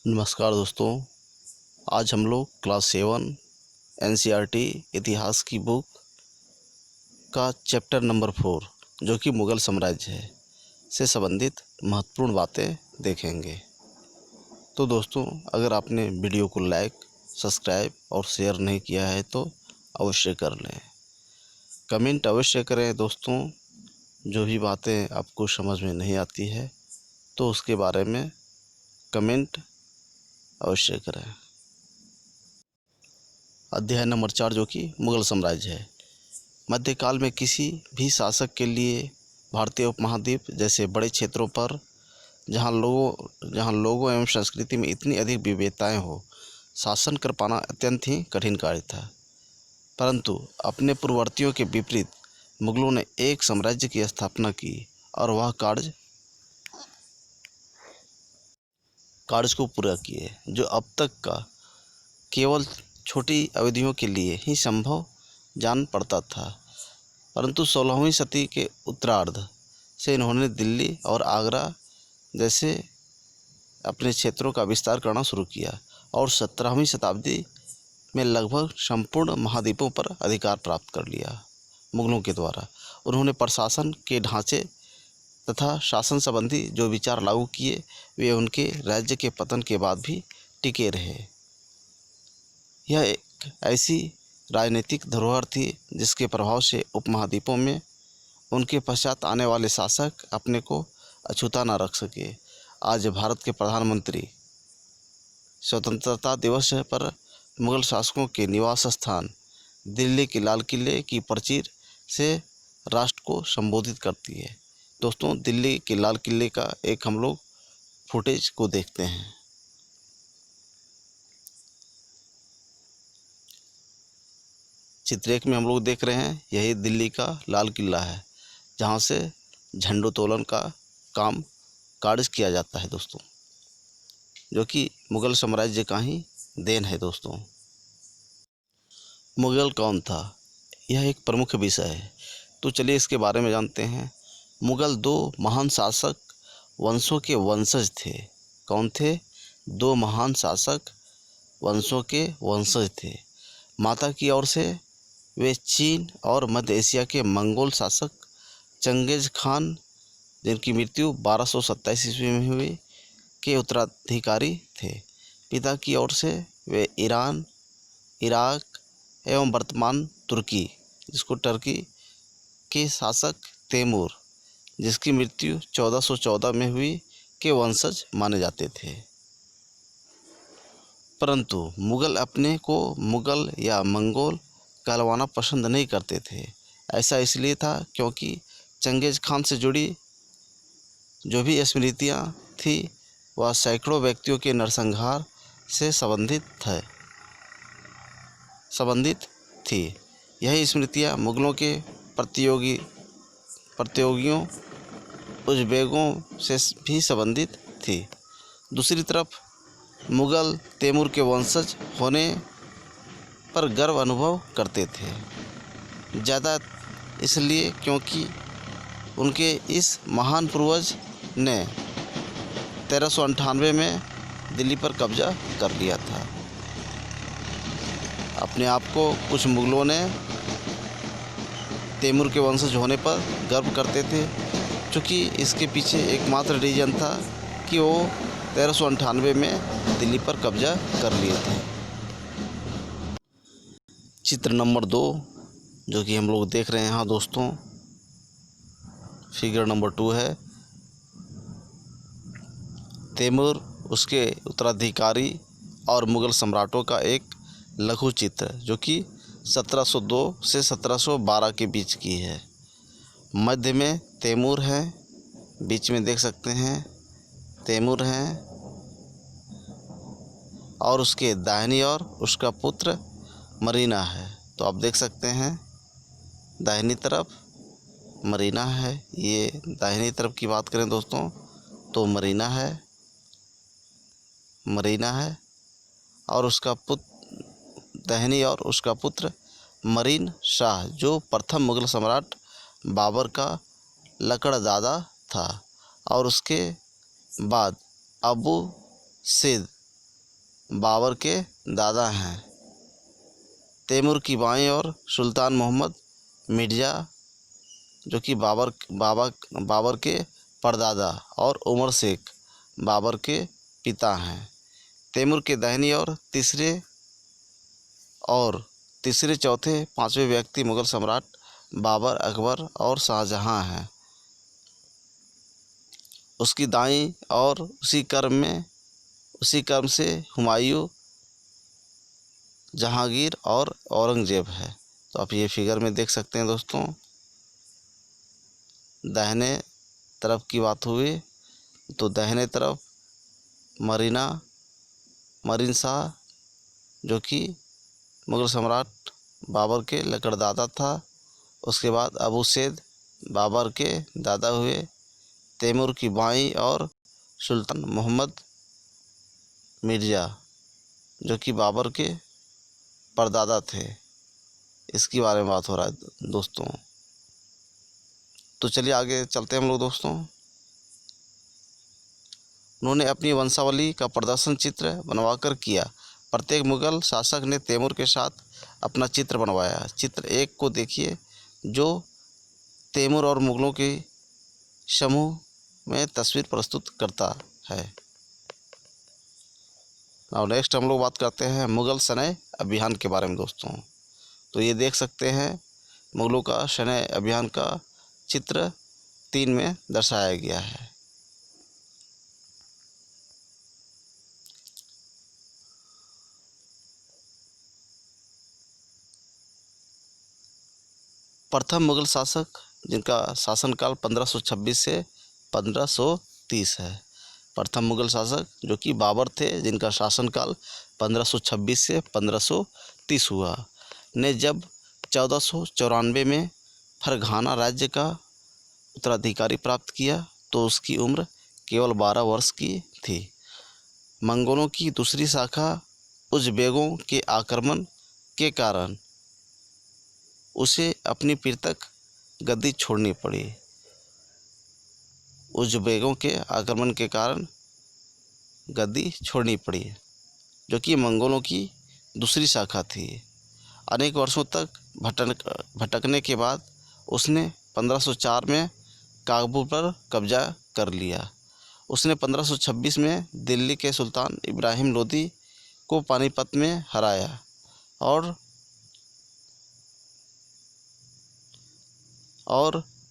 नमस्कार दोस्तों। आज हम लोग क्लास 7 एनसीईआरटी इतिहास की बुक का चैप्टर नंबर 4 जो कि मुग़ल साम्राज्य है से संबंधित महत्वपूर्ण बातें देखेंगे। तो दोस्तों, अगर आपने वीडियो को लाइक, सब्सक्राइब और शेयर नहीं किया है तो अवश्य कर लें। कमेंट अवश्य करें दोस्तों। जो भी बातें आपको समझ में नहीं आती है तो उसके बारे में कमेंट अवश्य करें। अध्याय नंबर 4 जो कि मुग़ल साम्राज्य है। मध्यकाल में किसी भी शासक के लिए भारतीय उपमहाद्वीप जैसे बड़े क्षेत्रों पर जहाँ लोगों एवं संस्कृति में इतनी अधिक विविधताएं हो, शासन कर पाना अत्यंत ही कठिन कार्य था। परंतु अपने पूर्ववर्तियों के विपरीत मुग़लों ने एक साम्राज्य की स्थापना की और वह कार्य को पूरा किए जो अब तक का केवल छोटी अवधियों के लिए ही संभव जान पड़ता था। परंतु 16वीं सदी के उत्तरार्ध से इन्होंने दिल्ली और आगरा जैसे अपने क्षेत्रों का विस्तार करना शुरू किया और 17वीं शताब्दी में लगभग संपूर्ण महाद्वीपों पर अधिकार प्राप्त कर लिया। मुग़लों के द्वारा उन्होंने प्रशासन के ढांचे तथा शासन संबंधी जो विचार लागू किए वे उनके राज्य के पतन के बाद भी टिके रहे। यह एक ऐसी राजनीतिक धरोहर थी जिसके प्रभाव से उपमहाद्वीपों में उनके पश्चात आने वाले शासक अपने को अछूता न रख सके। आज भारत के प्रधानमंत्री स्वतंत्रता दिवस पर मुग़ल शासकों के निवास स्थान दिल्ली के लाल किले की प्राचीर से राष्ट्र को संबोधित करती है। दोस्तों, दिल्ली के लाल किले का एक हम लोग फुटेज को देखते हैं। चित्र 1 में हम लोग देख रहे हैं, यही दिल्ली का लाल किला है जहाँ से झंडोत्तोलन का कार्य किया जाता है दोस्तों, जो कि मुग़ल साम्राज्य का ही देन है। दोस्तों, मुग़ल कौन था, यह एक प्रमुख विषय है। तो चलिए इसके बारे में जानते हैं। मुग़ल 2 महान शासक वंशों के वंशज थे। कौन थे? 2 महान शासक वंशों के वंशज थे। माता की ओर से वे चीन और मध्य एशिया के मंगोल शासक चंगेज़ खान, जिनकी मृत्यु 1227 ईस्वी में हुई, के उत्तराधिकारी थे। पिता की ओर से वे ईरान, इराक एवं वर्तमान तुर्की, जिसको टर्की, के शासक तैमूर, जिसकी मृत्यु 1414 में हुई, के वंशज माने जाते थे। परंतु मुग़ल अपने को मुग़ल या मंगोल कहलवाना पसंद नहीं करते थे। ऐसा इसलिए था क्योंकि चंगेज़ खान से जुड़ी जो भी स्मृतियाँ थी वह सैकड़ों व्यक्तियों के नरसंहार से संबंधित थी। यही स्मृतियाँ मुग़लों के प्रतियोगियों उज़्बेकों से भी संबंधित थी। दूसरी तरफ मुग़ल तैमूर के वंशज होने पर गर्व अनुभव करते थे, ज़्यादा इसलिए क्योंकि उनके इस महान पूर्वज ने 1398 में दिल्ली पर कब्जा कर लिया था। अपने आप को कुछ मुग़लों ने तैमूर के वंशज होने पर गर्व करते थे, चूँकि इसके पीछे एकमात्र रीज़न था कि वो 1398 में दिल्ली पर कब्जा कर लिए थे। चित्र नंबर 2 जो कि हम लोग देख रहे हैं यहाँ दोस्तों, फिगर नंबर 2 है। तैमूर, उसके उत्तराधिकारी और मुग़ल सम्राटों का एक लघु चित्र जो कि 1702 से 1712 के बीच की है। मध्य में तैमूर है, बीच में देख सकते हैं तैमूर हैं, और उसके दाहिनी ओर उसका पुत्र मरीना है। तो आप देख सकते हैं दाहिनी तरफ मरीना है। ये दाहिनी तरफ की बात करें दोस्तों तो मरीना है और उसका दाहिनी ओर उसका पुत्र मरीन शाह, जो प्रथम मुग़ल सम्राट बाबर का लकड़दादा था, और उसके बाद अबू सिद बाबर के दादा हैं। तैमूर की बाई और सुल्तान मोहम्मद मिर्ज़ा जो कि बाबर के परदादा और उमर शेख बाबर के पिता हैं। तैमूर के दाहिनी और तीसरे चौथे पांचवें व्यक्ति मुग़ल सम्राट बाबर, अकबर और शाहजहां हैं। उसकी दाईं और उसी क्रम से हुमायूं, जहांगीर और औरंगजेब है। तो आप ये फिगर में देख सकते हैं दोस्तों। दाहिने तरफ की बात हुई तो दाहिने तरफ मरीन शाह जो कि मुग़ल सम्राट बाबर के लकड़दादा था। उसके बाद अबू सैद बाबर के दादा हुए। तैमूर की बाई और सुल्तान मोहम्मद मिर्ज़ा जो कि बाबर के परदादा थे। इसके बारे में बात हो रहा है दोस्तों। तो चलिए आगे चलते हैं हम लोग दोस्तों। उन्होंने अपनी वंशावली का प्रदर्शन चित्र बनवाकर किया। प्रत्येक मुग़ल शासक ने तैमूर के साथ अपना चित्र बनवाया। चित्र 1 को देखिए जो तैमूर और मुग़लों के समूह में तस्वीर प्रस्तुत करता है। और नेक्स्ट हम लोग बात करते हैं मुग़ल सैन्य अभियान के बारे में दोस्तों। तो ये देख सकते हैं मुग़लों का सैन्य अभियान का चित्र 3 में दर्शाया गया है। प्रथम मुग़ल शासक जिनका शासनकाल 1526 से 1530 है। प्रथम मुग़ल शासक जो कि बाबर थे, जिनका शासनकाल 1526 से 1530 हुआ, ने जब 1494 में फरघाना राज्य का उत्तराधिकारी प्राप्त किया तो उसकी उम्र केवल 12 वर्ष की थी। मंगोलों की दूसरी शाखा उज़्बेकों के आक्रमण के कारण उसे अपनी पीतक गद्दी छोड़नी पड़ी। उज़्बेकों के आक्रमण के कारण गद्दी छोड़नी पड़ी जो कि मंगोलों की दूसरी शाखा थी। अनेक वर्षों तक भटकने के बाद उसने 1504 में काबुल पर कब्जा कर लिया। उसने 1526 में दिल्ली के सुल्तान इब्राहिम लोदी को पानीपत में हराया और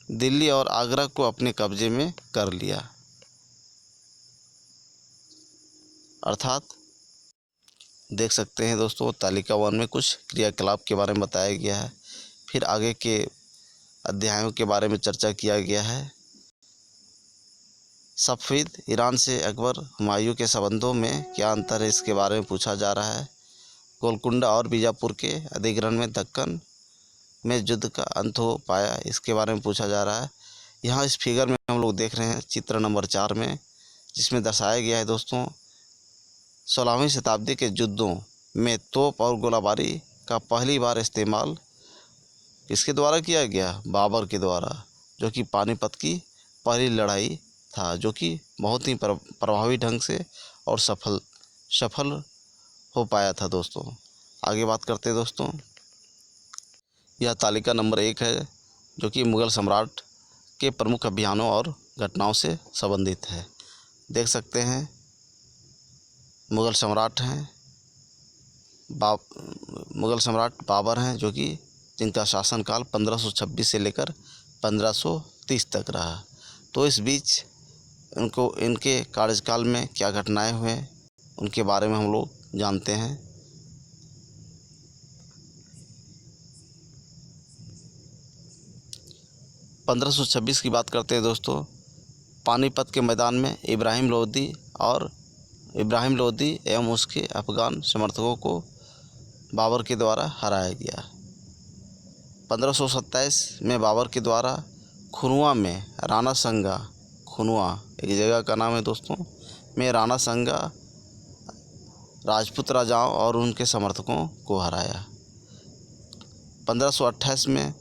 दिल्ली और आगरा को अपने कब्जे में कर लिया। अर्थात देख सकते हैं दोस्तों तालिका 1 में कुछ क्रियाकलाप के बारे में बताया गया है। फिर आगे के अध्यायों के बारे में चर्चा किया गया है। सफ़ेद ईरान से अकबर हुमायूं के संबंधों में क्या अंतर है, इसके बारे में पूछा जा रहा है। गोलकुंडा और बीजापुर के अधिग्रहण में दक्कन में युद्ध का अंत हो पाया, इसके बारे में पूछा जा रहा है। यहाँ इस फिगर में हम लोग देख रहे हैं चित्र नंबर 4 में, जिसमें दर्शाया गया है दोस्तों 16वीं शताब्दी के युद्धों में तोप और गोलाबारी का पहली बार इस्तेमाल किसके द्वारा किया गया? बाबर के द्वारा, जो कि पानीपत की पहली लड़ाई था, जो कि बहुत ही प्रभावी ढंग से और सफल हो पाया था दोस्तों। आगे बात करते हैं दोस्तों। यह तालिका नंबर 1 है जो कि मुग़ल सम्राट के प्रमुख अभियानों और घटनाओं से संबंधित है। देख सकते हैं मुग़ल सम्राट बाबर हैं जो कि जिनका शासनकाल 1526 से लेकर 1530 तक रहा। तो इस बीच इनके कार्यकाल में क्या घटनाएं हुए उनके बारे में हम लोग जानते हैं। (1526) की बात करते हैं दोस्तों। पानीपत के मैदान में इब्राहिम लोदी एवं उसके अफगान समर्थकों को बाबर के द्वारा हराया गया। 1527 में बाबर के द्वारा खुनुआ में राणा संगा, खुनुआ एक जगह का नाम है दोस्तों, में राणा संगा राजपूत राजाओं और उनके समर्थकों को हराया। 1528 में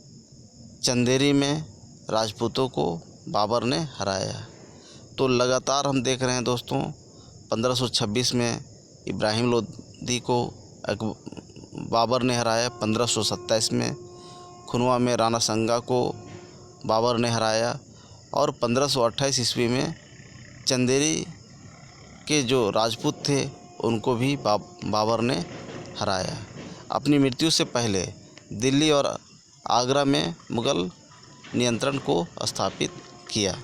चंदेरी में राजपूतों को बाबर ने हराया। तो लगातार हम देख रहे हैं दोस्तों 1526 में इब्राहिम लोदी को बाबर ने हराया 1527 में। खुनवा में राणा संगा को बाबर ने हराया और 1528 ईस्वी में चंदेरी के जो राजपूत थे उनको भी बाबर ने हराया। अपनी मृत्यु से पहले दिल्ली और आगरा में मुग़ल नियंत्रण को स्थापित किया।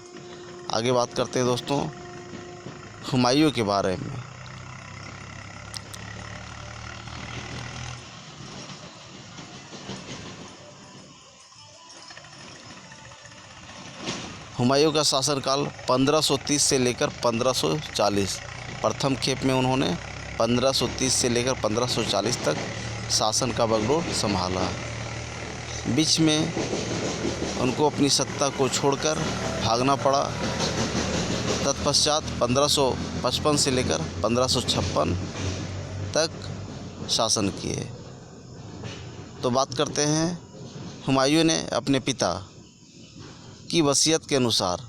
आगे बात करते हैं दोस्तों हुमायूं के बारे में। हुमायूं का शासनकाल 1530 से लेकर 1540। प्रथम खेप में उन्होंने 1530 से लेकर 1540 तक शासन का बागडोर संभाला। बीच में उनको अपनी सत्ता को छोड़कर भागना पड़ा। तत्पश्चात 1555 से लेकर 1556 तक शासन किए। तो बात करते हैं हुमायूं ने अपने पिता की वसीयत के अनुसार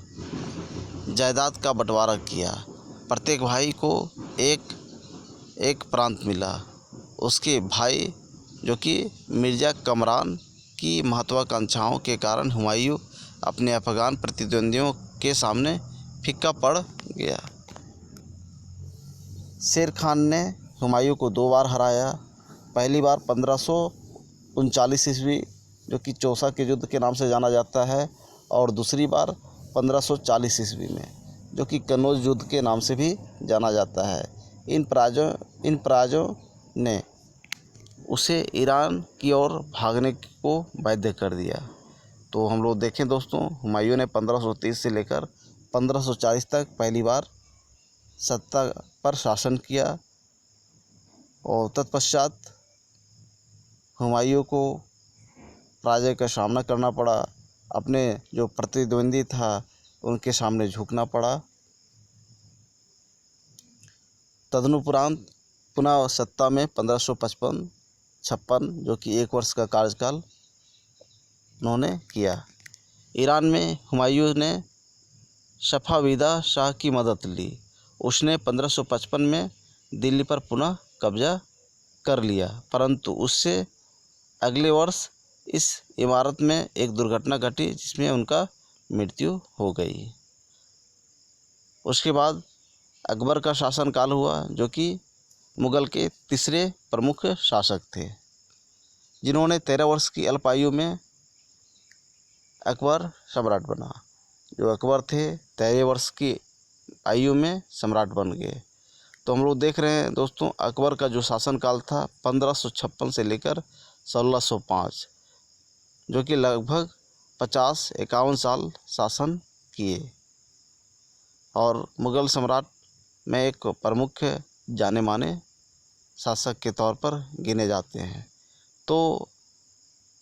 जायदाद का बंटवारा किया। प्रत्येक भाई को एक प्रांत मिला। उसके भाई जो कि मिर्ज़ा कमरान की महत्वाकांक्षाओं के कारण हुमायूं अपने अफ़गान प्रतिद्वंदियों के सामने फीका पड़ गया। शेर खान ने हुमायूं को 2 बार हराया। पहली बार 1539 ईस्वी जो कि चौसा के युद्ध के नाम से जाना जाता है, और दूसरी बार 1540 ईस्वी में जो कि कन्नौज युद्ध के नाम से भी जाना जाता है। इन पराजयों ने उसे ईरान की ओर भागने को बाध्य कर दिया। तो हम लोग देखें दोस्तों, हुमायूं ने 1530 से लेकर 1540 तक पहली बार सत्ता पर शासन किया और तत्पश्चात हुमायूं को पराजय का सामना करना पड़ा। अपने जो प्रतिद्वंदी था उनके सामने झुकना पड़ा। तदनुपरांत पुनः सत्ता में 1555-56 जो कि 1 वर्ष का कार्यकाल उन्होंने किया। ईरान में हुमायूं ने सफ़ाविदा शाह की मदद ली। उसने 1555 में दिल्ली पर पुनः कब्जा कर लिया, परंतु उससे अगले वर्ष इस इमारत में एक दुर्घटना घटी जिसमें उनका मृत्यु हो गई। उसके बाद अकबर का शासनकाल हुआ जो कि मुग़ल के तीसरे प्रमुख शासक थे, जिन्होंने 13 वर्ष की अल्पायु में अकबर सम्राट बना। जो अकबर थे 13 वर्ष की आयु में सम्राट बन गए। तो हम लोग देख रहे हैं दोस्तों अकबर का जो शासनकाल था 1556 से लेकर 1605 जो कि लगभग 50-51 साल शासन किए और मुग़ल सम्राट में एक प्रमुख जाने माने शासक के तौर पर गिने जाते हैं। तो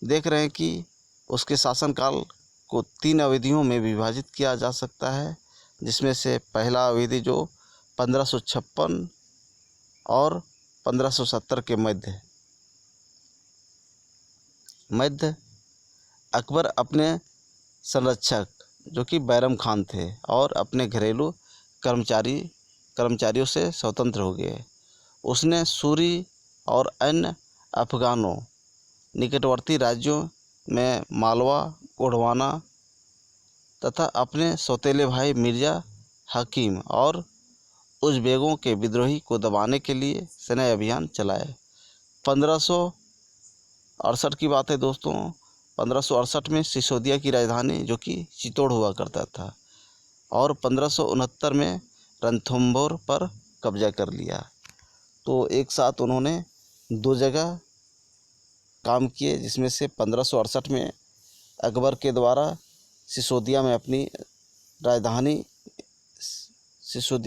देख रहे हैं कि उसके शासनकाल को 3 अवधियों में विभाजित किया जा सकता है, जिसमें से पहला अवधि जो 1556 और 1570 के मध्य अकबर अपने संरक्षक जो कि बैरम खान थे और अपने घरेलू कर्मचारियों से स्वतंत्र हो गए। उसने सूरी और अन्य अफ़गानों निकटवर्ती राज्यों में मालवा, गोंडवाना तथा अपने सौतेले भाई मिर्ज़ा हकीम और उज़्बेकों के विद्रोही को दबाने के लिए सैन्य अभियान चलाए। 1568 की बात है दोस्तों। 1568 में सिसोदिया की राजधानी जो कि चित्तौड़ हुआ करता था और 1569 में रणथंभौर पर कब्जा कर लिया। तो एक साथ उन्होंने 2 जगह काम किए, जिसमें से 1568 में अकबर के द्वारा सिसोदिया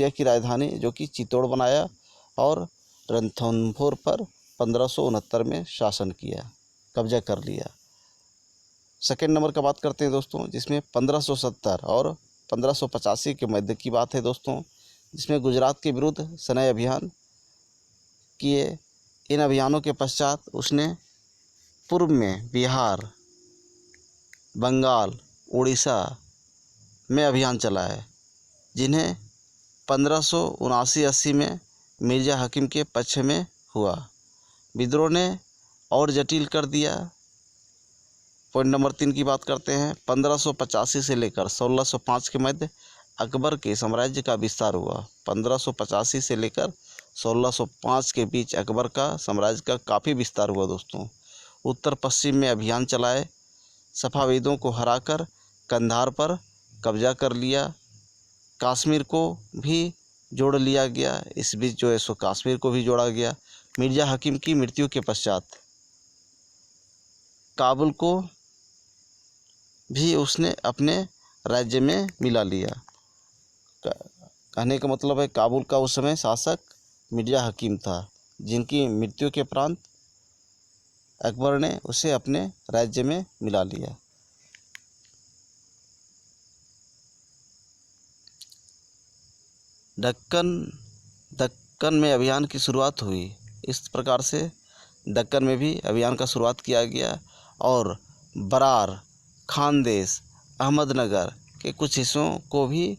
की राजधानी जो कि चित्तौड़ बनाया और रणथंभौर पर 1569 में शासन किया, कब्जा कर लिया। सेकेंड नंबर का बात करते हैं दोस्तों, जिसमें 1570 और 1585 के मध्य की बात है दोस्तों, जिसमें गुजरात के विरुद्ध सैन्य अभियान किए। इन अभियानों के पश्चात उसने पूर्व में बिहार, बंगाल, उड़ीसा में अभियान चलाए, जिन्हें 1579-80 में मिर्ज़ा हकीम के पक्ष में हुआ। विद्रोह ने और जटिल कर दिया। पॉइंट नंबर 3 की बात करते हैं। 1585 से लेकर 1605 के मध्य अकबर के साम्राज्य का विस्तार हुआ। 1585 से लेकर 1605 के बीच अकबर का साम्राज्य का काफ़ी विस्तार हुआ दोस्तों। उत्तर पश्चिम में अभियान चलाए, सफ़ाविदों को हराकर कंधार पर कब्जा कर लिया। कश्मीर को भी जोड़ लिया गया। इस बीच जो है सो कश्मीर को भी जोड़ा गया। मिर्ज़ा हकीम की मृत्यु के पश्चात काबुल को भी उसने अपने राज्य में मिला लिया। कहने का मतलब है काबुल का उस समय शासक मिर्ज़ा हकीम था, जिनकी मृत्यु के उपरांत अकबर ने उसे अपने राज्य में मिला लिया। दक्कन में अभियान की शुरुआत हुई। इस प्रकार से दक्कन में भी अभियान का शुरुआत किया गया और बरार, खानदेश, अहमदनगर के कुछ हिस्सों को भी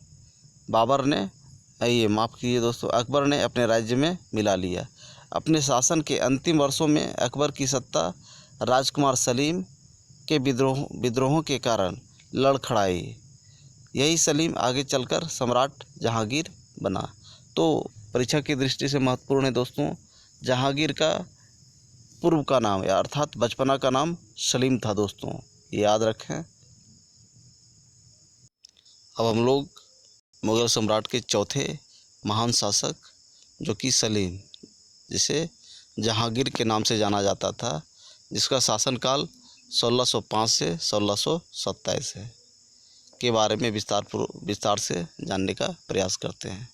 अकबर ने अपने राज्य में मिला लिया। अपने शासन के अंतिम वर्षों में अकबर की सत्ता राजकुमार सलीम के विद्रोहों के कारण लड़खड़ाई। यही सलीम आगे चलकर सम्राट जहांगीर बना। तो परीक्षा की दृष्टि से महत्वपूर्ण है दोस्तों, जहांगीर का पूर्व का नाम या अर्थात बचपना का नाम सलीम था दोस्तों, ये याद रखें। अब हम लोग मुग़ल सम्राट के चौथे महान शासक जो कि सलीम, जिसे जहांगीर के नाम से जाना जाता था, जिसका शासनकाल 1605 से 1627 है, के बारे में विस्तार से जानने का प्रयास करते हैं।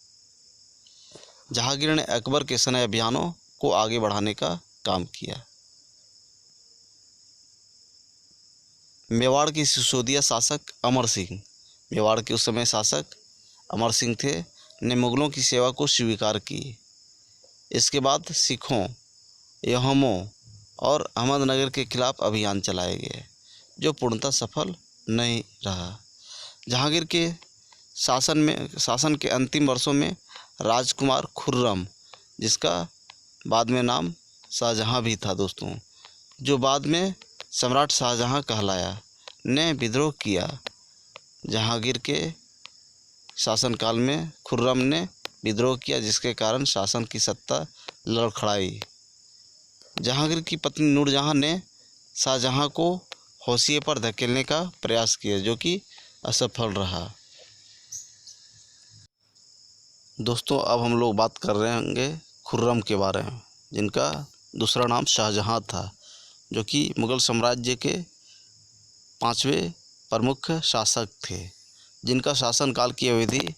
जहांगीर ने अकबर के सैन्य अभियानों को आगे बढ़ाने का काम किया। मेवाड़ की सिसोदिया शासक अमर सिंह, मेवाड़ के उस समय शासक अमर सिंह थे, ने मुग़लों की सेवा को स्वीकार की। इसके बाद सिखों, यहूदियों और अहमदनगर के खिलाफ अभियान चलाए गए, जो पूर्णतः सफल नहीं रहा। जहांगीर के शासन के अंतिम वर्षों में राजकुमार खुर्रम, जिसका बाद में नाम शाहजहां भी था दोस्तों, जो बाद में सम्राट शाहजहां कहलाया, ने विद्रोह किया। जहांगीर के शासनकाल में खुर्रम ने विद्रोह किया, जिसके कारण शासन की सत्ता लड़खड़ाई। जहांगीर की पत्नी नूरजहां ने शाहजहां को हाशिए पर धकेलने का प्रयास किया, जो कि असफल रहा। दोस्तों अब हम लोग बात कर रहे होंगे खुर्रम के बारे में, जिनका दूसरा नाम शाहजहां था, जो कि मुग़ल साम्राज्य के 5वें प्रमुख शासक थे, जिनका शासनकाल की अवधि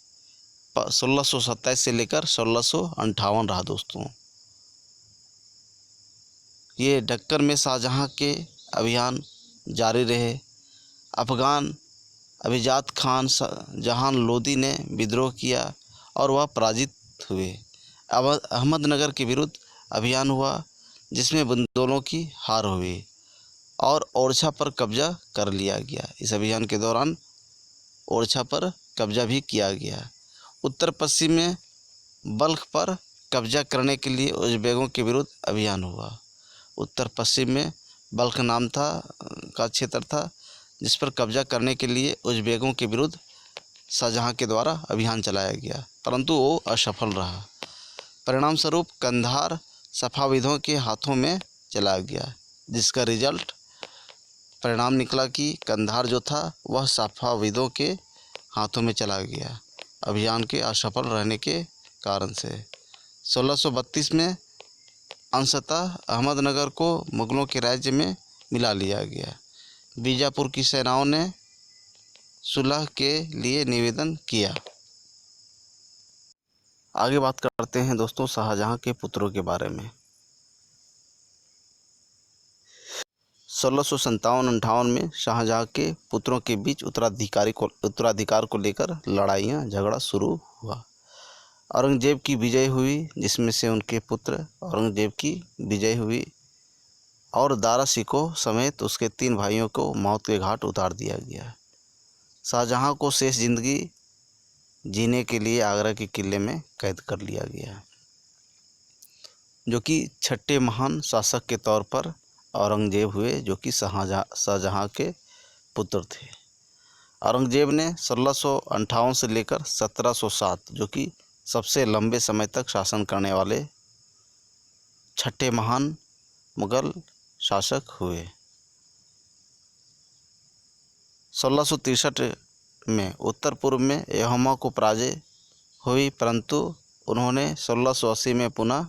1627 से लेकर 1658 रहा दोस्तों। ये दक्कन में शाहजहां के अभियान जारी रहे। अफ़गान अभिजात खान जहान लोदी ने विद्रोह किया और वह पराजित हुए। अहमदनगर के विरुद्ध अभियान हुआ, जिसमें बुंदेलों की हार हुई और ओरछा पर कब्जा कर लिया गया। इस अभियान के दौरान ओरछा पर कब्जा भी किया गया। उत्तर पश्चिम में बल्ख पर कब्जा करने के लिए उज़्बेकों के विरुद्ध अभियान हुआ। उत्तर पश्चिम में बल्ख नाम का क्षेत्र था, जिस पर कब्जा करने के लिए उज़्बेकों के विरुद्ध शाहजहां के द्वारा अभियान चलाया गया, परंतु वो असफल रहा। परिणाम स्वरूप कंधार सफ़ाविदों के हाथों में चला गया, जिसका रिजल्ट परिणाम निकला कि कंधार जो था वह सफ़ाविदों के हाथों में चला गया, अभियान के असफल रहने के कारण से। 1632 में अंशतः अहमदनगर को मुग़लों के राज्य में मिला लिया गया। बीजापुर की सेनाओं ने सुलह के लिए निवेदन किया। आगे बात करते हैं दोस्तों शाहजहां के पुत्रों के बारे में। 1657-58 में शाहजहां के पुत्रों के बीच उत्तराधिकार को लेकर लड़ाइयाँ झगड़ा शुरू हुआ। औरंगजेब की विजय हुई, जिसमें से उनके पुत्र औरंगजेब की विजय हुई और दारा शिकोह समेत उसके 3 भाइयों को मौत के घाट उतार दिया गया। शाहजहां को शेष जिंदगी जीने के लिए आगरा के किले में कैद कर लिया गया। जो कि छठे महान शासक के तौर पर औरंगजेब हुए, जो कि शाहजहाँ के पुत्र थे। औरंगजेब ने 1658 से लेकर 1707, जो कि सबसे लंबे समय तक शासन करने वाले छठे महान मुगल शासक हुए। 1663 में उत्तर पूर्व में यहोमा को पराजय हुई, परंतु उन्होंने 1680 में पुनः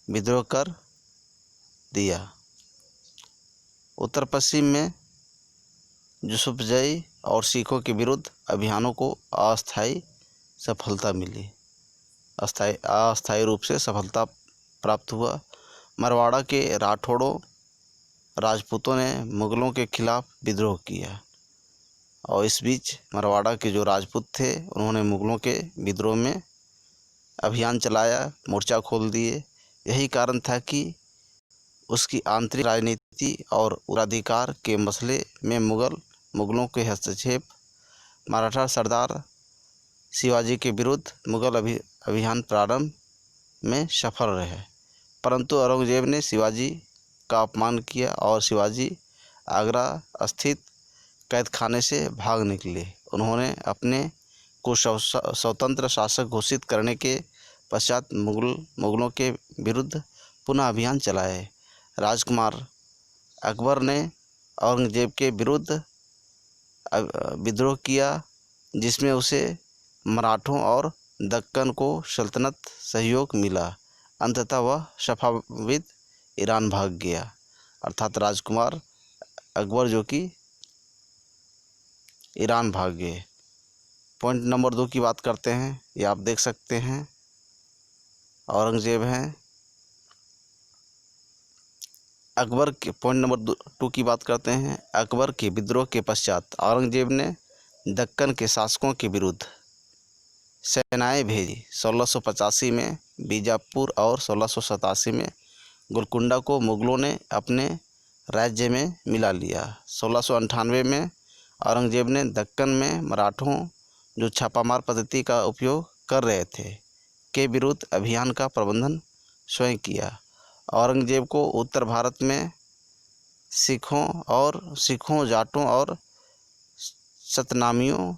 विद्रोह कर दिया। उत्तर पश्चिम में यूसुफजई और सिखों के विरुद्ध अभियानों को अस्थायी रूप से सफलता प्राप्त हुआ। मरवाड़ा के राठौड़ों राजपूतों ने मुगलों के खिलाफ विद्रोह किया और इस बीच मरवाड़ा के जो राजपूत थे उन्होंने मुगलों के विद्रोह में अभियान चलाया, मोर्चा खोल दिए। यही कारण था कि उसकी आंतरिक राजनीति और उत्तराधिकार के मसले में मुगलों के हस्तक्षेप। मराठा सरदार शिवाजी के विरुद्ध मुगल अभियान प्रारंभ में सफल रहे, परंतु औरंगजेब ने शिवाजी का अपमान किया और शिवाजी आगरा स्थित कैद खाने से भाग निकले। उन्होंने अपने को स्वतंत्र शासक घोषित करने के पश्चात मुगलों के विरुद्ध पुनः अभियान चलाए। राजकुमार अकबर ने औरंगजेब के विरुद्ध विद्रोह किया, जिसमें उसे मराठों और दक्कन को सल्तनत सहयोग मिला। अंततः वह सफाविद ईरान भाग गया, अर्थात राजकुमार अकबर जो कि ईरान भाग गए। पॉइंट नंबर 2 की बात करते हैं, ये आप देख सकते हैं, औरंगजेब हैं। अकबर के पॉइंट नंबर 2 की बात करते हैं। अकबर के विद्रोह के पश्चात औरंगजेब ने दक्कन के शासकों के विरुद्ध सेनाएं भेजी। 1685 में बीजापुर और 1687 में गोलकुंडा को मुगलों ने अपने राज्य में मिला लिया। 1698 में औरंगजेब ने दक्कन में मराठों जो छापामार पद्धति का उपयोग कर रहे थे के विरुद्ध अभियान का प्रबंधन स्वयं किया। औरंगजेब को उत्तर भारत में सिखों, जाटों और सतनामियों,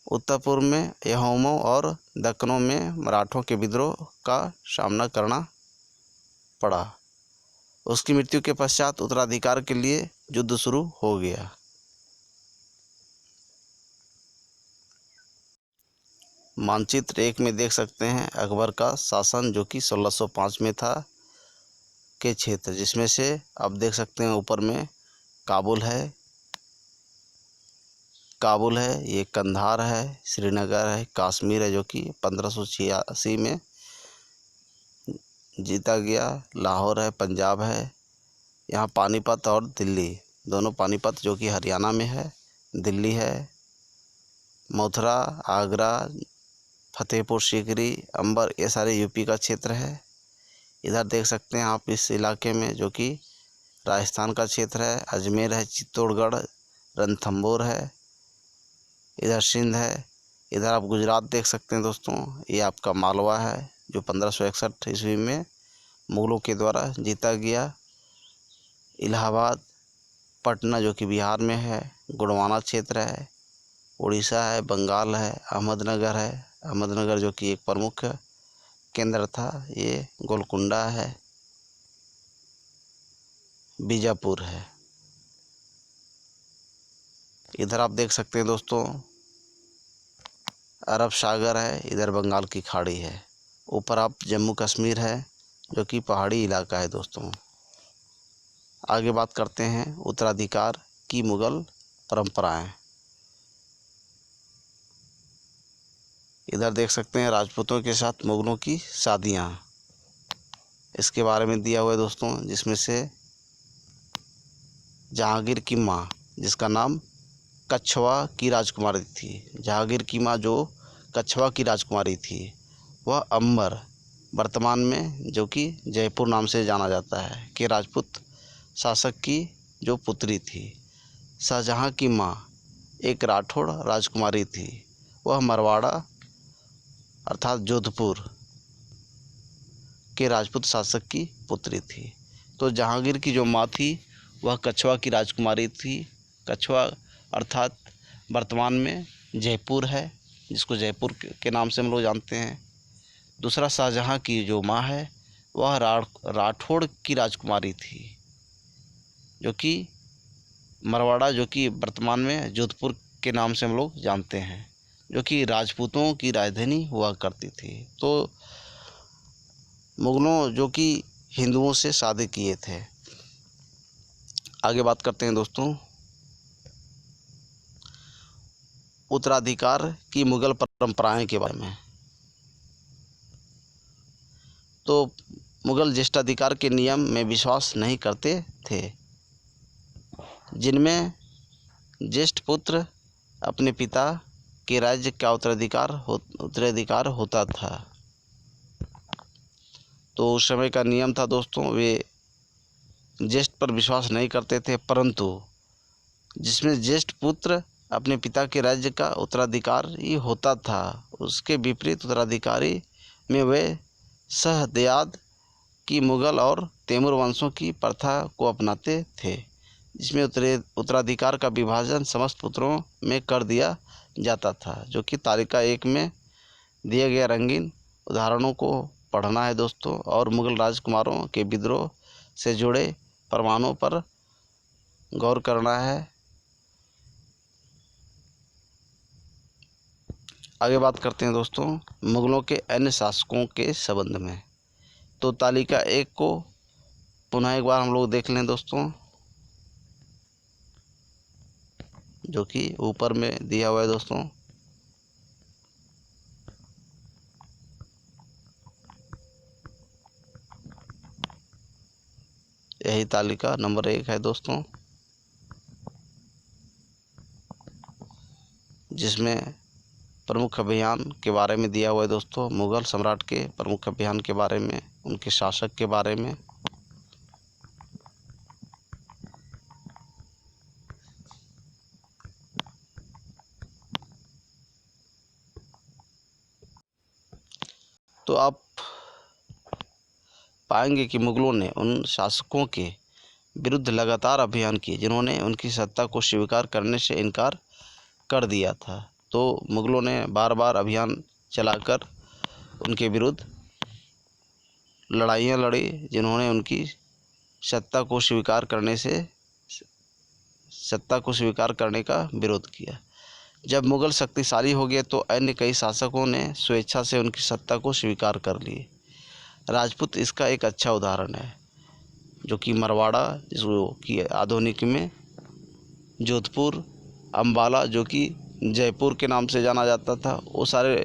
उत्तर पूर्व में यहोमों और दक्कनों में मराठों के विद्रोह का सामना करना पड़ा। उसकी मृत्यु के पश्चात उत्तराधिकार के लिए युद्ध शुरू हो गया। मानचित्र 1 में देख सकते हैं अकबर का शासन जो कि 1605 में था के क्षेत्र, जिसमें से आप देख सकते हैं ऊपर में काबुल है, ये कंधार है, श्रीनगर है, कश्मीर है जो कि 1586 में जीता गया, लाहौर है, पंजाब है, यहाँ पानीपत और दिल्ली, दोनों पानीपत जो कि हरियाणा में है, दिल्ली है, मथुरा, आगरा, फतेहपुर सीकरी, अंबर, ये सारे यूपी का क्षेत्र है। इधर देख सकते हैं आप इस इलाके में जो कि राजस्थान का क्षेत्र है, अजमेर है, चित्तौड़गढ़, रणथंभौर है, इधर सिंध है। इधर आप गुजरात देख सकते हैं दोस्तों, ये आपका मालवा है जो 1561 ईस्वी में मुगलों के द्वारा जीता गया। इलाहाबाद, पटना जो कि बिहार में है, गोंडवाना क्षेत्र है, उड़ीसा है, बंगाल है, अहमदनगर जो कि एक प्रमुख केंद्र था, ये गोलकुंडा है, बीजापुर है। इधर आप देख सकते हैं दोस्तों अरब सागर है, इधर बंगाल की खाड़ी है। ऊपर आप जम्मू कश्मीर है जो कि पहाड़ी इलाका है दोस्तों। आगे बात करते हैं उत्तराधिकार की मुगल परंपराएं। इधर देख सकते हैं राजपूतों के साथ मुगलों की शादियां, इसके बारे में दिया हुआ है दोस्तों, जिसमें से जहांगीर की माँ जिसका नाम कछवा की राजकुमारी थी, जहांगीर की माँ जो कछवा की राजकुमारी थी, वह अंबर, वर्तमान में जो कि जयपुर नाम से जाना जाता है, के राजपूत शासक की जो पुत्री थी। शाहजहाँ की माँ एक राठौड़ राजकुमारी थी, वह मरवाड़ा अर्थात जोधपुर के राजपूत शासक की पुत्री थी। तो जहांगीर की जो माँ थी वह कछवा की राजकुमारी थी। कछवा अर्थात वर्तमान में जयपुर है, जिसको जयपुर के नाम से हम लोग जानते हैं। दूसरा, शाहजहां की जो माँ है वह राठौड़ की राजकुमारी थी, जो कि मरवाड़ा, जो कि वर्तमान में जोधपुर के नाम से हम लोग जानते हैं, जो कि राजपूतों की राजधानी हुआ करती थी। तो मुगलों जो कि हिंदुओं से शादी किए थे। आगे बात करते हैं दोस्तों उत्तराधिकार की मुगल परंपराएं के बारे में। तो मुगल ज्येष्ठाधिकार के नियम में विश्वास नहीं करते थे, जिनमें ज्येष्ठ पुत्र अपने पिता के राज्य का उत्तराधिकार होता था। तो उस समय का नियम था दोस्तों, वे ज्येष्ठ पर विश्वास नहीं करते थे, परंतु जिसमें ज्येष्ठ पुत्र अपने पिता के राज्य का उत्तराधिकारी होता था, उसके विपरीत उत्तराधिकारी में वे सहदयाद की मुगल और तैमूर वंशों की प्रथा को अपनाते थे, जिसमें उत्तराधिकार का विभाजन समस्त पुत्रों में कर दिया जाता था, जो कि तालिका 1 में दिए गए रंगीन उदाहरणों को पढ़ना है दोस्तों, और मुगल राजकुमारों के विद्रोह से जुड़े प्रमाणों पर गौर करना है। आगे बात करते हैं दोस्तों मुगलों के अन्य शासकों के संबंध में। तो तालिका 1 को पुनः एक बार हम लोग देख लें दोस्तों, जो कि ऊपर में दिया हुआ है दोस्तों। यही तालिका नंबर 1 है दोस्तों, जिसमें प्रमुख अभियान के बारे में दिया हुआ है दोस्तों, मुगल सम्राट के प्रमुख अभियान के बारे में, उनके शासक के बारे में। तो आप पाएंगे कि मुगलों ने उन शासकों के विरुद्ध लगातार अभियान किए जिन्होंने उनकी सत्ता को स्वीकार करने से इनकार कर दिया था। तो मुगलों ने बार बार अभियान चलाकर उनके विरुद्ध लड़ाइयाँ लड़ी, जिन्होंने उनकी सत्ता को स्वीकार करने का विरोध किया। जब मुगल शक्तिशाली हो गए तो अन्य कई शासकों ने स्वेच्छा से उनकी सत्ता को स्वीकार कर लिए। राजपूत इसका एक अच्छा उदाहरण है, जो कि मरवाड़ा, जिसको कि आधुनिक में जोधपुर, अम्बाला, जो कि जयपुर के नाम से जाना जाता था, वो सारे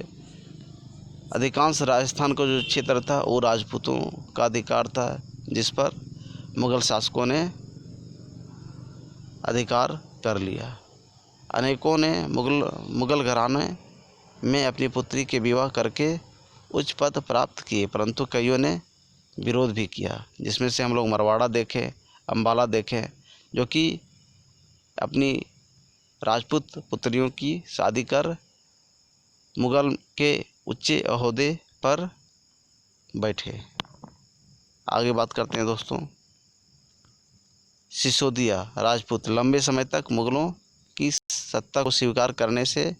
अधिकांश राजस्थान का जो क्षेत्र था वो राजपूतों का अधिकार था, जिस पर मुगल शासकों ने अधिकार कर लिया। अनेकों ने मुगल घराने में अपनी पुत्री के विवाह करके उच्च पद प्राप्त किए, परंतु कईयों ने विरोध भी किया, जिसमें से हम लोग मरवाड़ा देखें, अम्बाला देखें, जो कि अपनी राजपूत पुत्रियों की शादी कर मुगल के उच्च ओहदे पर बैठे। आगे बात करते हैं दोस्तों सिसोदिया राजपूत लंबे समय तक मुगलों की सत्ता को स्वीकार करने से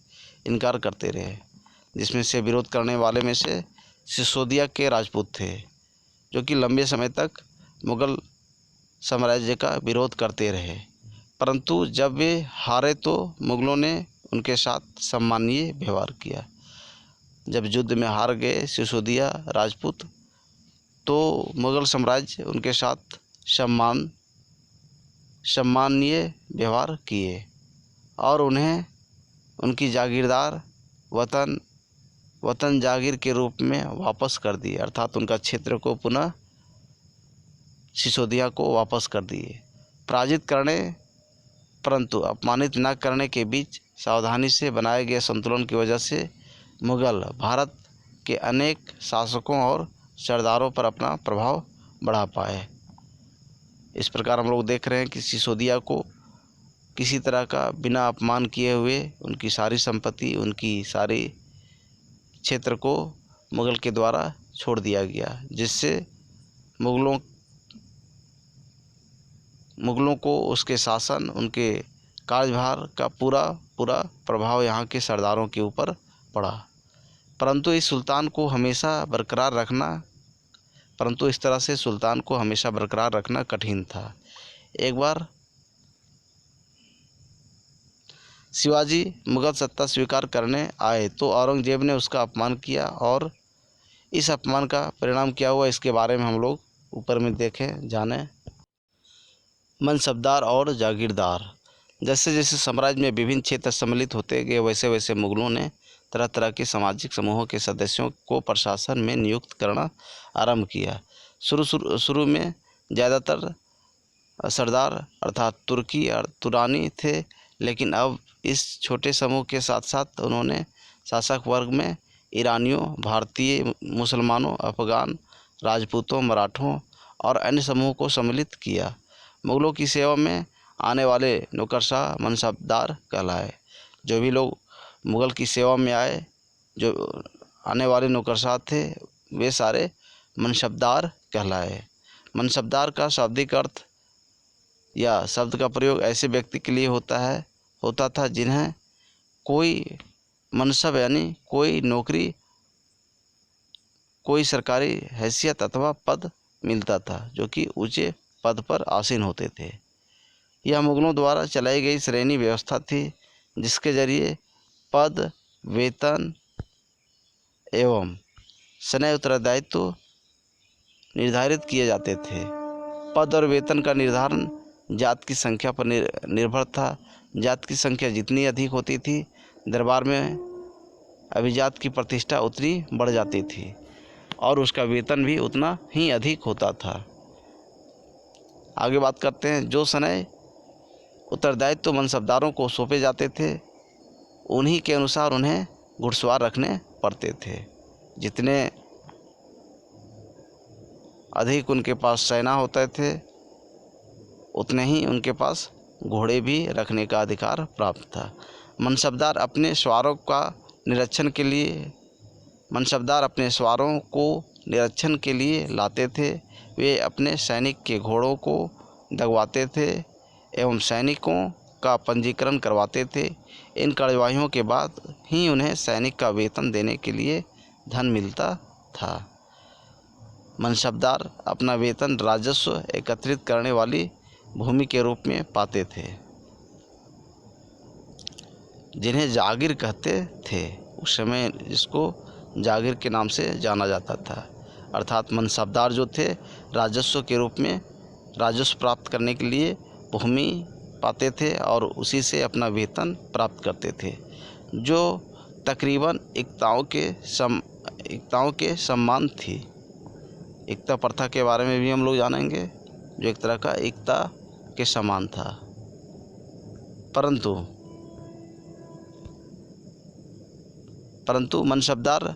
इनकार करते रहे, जिसमें से विरोध करने वाले में से सिसोदिया के राजपूत थे, जो कि लंबे समय तक मुगल साम्राज्य का विरोध करते रहे, परंतु जब वे हारे तो मुगलों ने उनके साथ सम्माननीय व्यवहार किया। जब युद्ध में हार गए सिसोदिया राजपूत, तो मुगल साम्राज्य उनके साथ सम्माननीय व्यवहार किए और उन्हें उनकी जागीरदार वतन जागीर के रूप में वापस कर दिए, अर्थात उनका क्षेत्र को पुनः सिसोदिया को वापस कर दिए। पराजित करने परंतु अपमानित न करने के बीच सावधानी से बनाए गए संतुलन की वजह से मुगल भारत के अनेक शासकों और सरदारों पर अपना प्रभाव बढ़ा पाए। इस प्रकार हम लोग देख रहे हैं कि सिसोदिया को किसी तरह का बिना अपमान किए हुए उनकी सारी संपत्ति, उनकी सारी क्षेत्र को मुगल के द्वारा छोड़ दिया गया, जिससे मुग़लों को उसके शासन, उनके कार्यभार का पूरा प्रभाव यहाँ के सरदारों के ऊपर पड़ा। परंतु इस तरह से सुल्तान को हमेशा बरकरार रखना कठिन था। एक बार शिवाजी मुग़ल सत्ता स्वीकार करने आए तो औरंगजेब ने उसका अपमान किया, और इस अपमान का परिणाम क्या हुआ, इसके बारे में हम लोग ऊपर में जाने। मनसबदार और जागीरदार। जैसे जैसे साम्राज्य में विभिन्न क्षेत्र सम्मिलित होते गए, वैसे वैसे मुग़लों ने तरह तरह के सामाजिक समूहों के सदस्यों को प्रशासन में नियुक्त करना आरंभ किया। शुरू में ज़्यादातर सरदार अर्थात तुर्की और तुरानी थे, लेकिन अब इस छोटे समूह के साथ साथ उन्होंने शासक वर्ग में ईरानियों, भारतीय, मुसलमानों, अफ़गान, राजपूतों, मराठों और अन्य समूहों को सम्मिलित किया। मुग़लों की सेवा में आने वाले नौकरशाह मनसबदार कहलाए। जो भी लोग मुग़ल की सेवा में आए, जो आने वाले नौकरशाह थे, वे सारे मनसबदार कहलाए। मनसबदार का शाब्दिक अर्थ या शब्द का प्रयोग ऐसे व्यक्ति के लिए होता था जिन्हें कोई मनसब यानी कोई नौकरी, कोई सरकारी हैसियत अथवा पद मिलता था, जो कि ऊंचे पद पर आसीन होते थे। यह मुग़लों द्वारा चलाई गई श्रेणी व्यवस्था थी, जिसके जरिए पद, वेतन एवं सेना उत्तरदायित्व निर्धारित किए जाते थे। पद और वेतन का निर्धारण जात की संख्या पर निर्भर था। जात की संख्या जितनी अधिक होती थी, दरबार में अभिजात की प्रतिष्ठा उतनी बढ़ जाती थी और उसका वेतन भी उतना ही अधिक होता था। आगे बात करते हैं। जो सनई उत्तरदायित्व मनसबदारों को सौंपे जाते थे, उन्हीं के अनुसार उन्हें घुड़सवार रखने पड़ते थे। जितने अधिक उनके पास सेना होते थे, उतने ही उनके पास घोड़े भी रखने का अधिकार प्राप्त था। मनसबदार अपने सवारों को निरीक्षण के लिए लाते थे। वे अपने सैनिक के घोड़ों को दगवाते थे एवं सैनिकों का पंजीकरण करवाते थे। इन कार्यवाहियों के बाद ही उन्हें सैनिक का वेतन देने के लिए धन मिलता था। मनसबदार अपना वेतन राजस्व एकत्रित करने वाली भूमि के रूप में पाते थे, जिन्हें जागीर कहते थे। उस समय इसको जागीर के नाम से जाना जाता था। अर्थात मनसबदार जो थे, राजस्व के रूप में राजस्व प्राप्त करने के लिए भूमि पाते थे और उसी से अपना वेतन प्राप्त करते थे, जो तकरीबन एकताओं के समान थी। एकता प्रथा के बारे में भी हम लोग जानेंगे, जो एक तरह का एकता के समान था। परंतु मनसबदार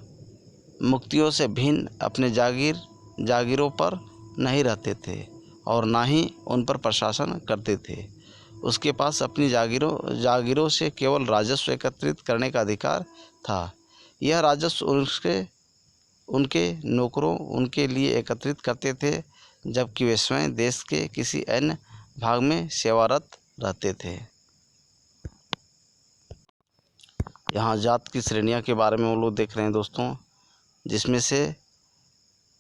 मुक्तियों से भिन्न अपने जागीरों पर नहीं रहते थे और ना ही उन पर प्रशासन करते थे। उसके पास अपनी जागीरों से केवल राजस्व एकत्रित करने का अधिकार था। यह राजस्व उनके नौकरों उनके लिए एकत्रित करते थे, जबकि वे स्वयं देश के किसी अन्य भाग में सेवारत रहते थे। यहाँ जात की श्रेणियाँ के बारे में हम लोग देख रहे हैं दोस्तों, जिसमें से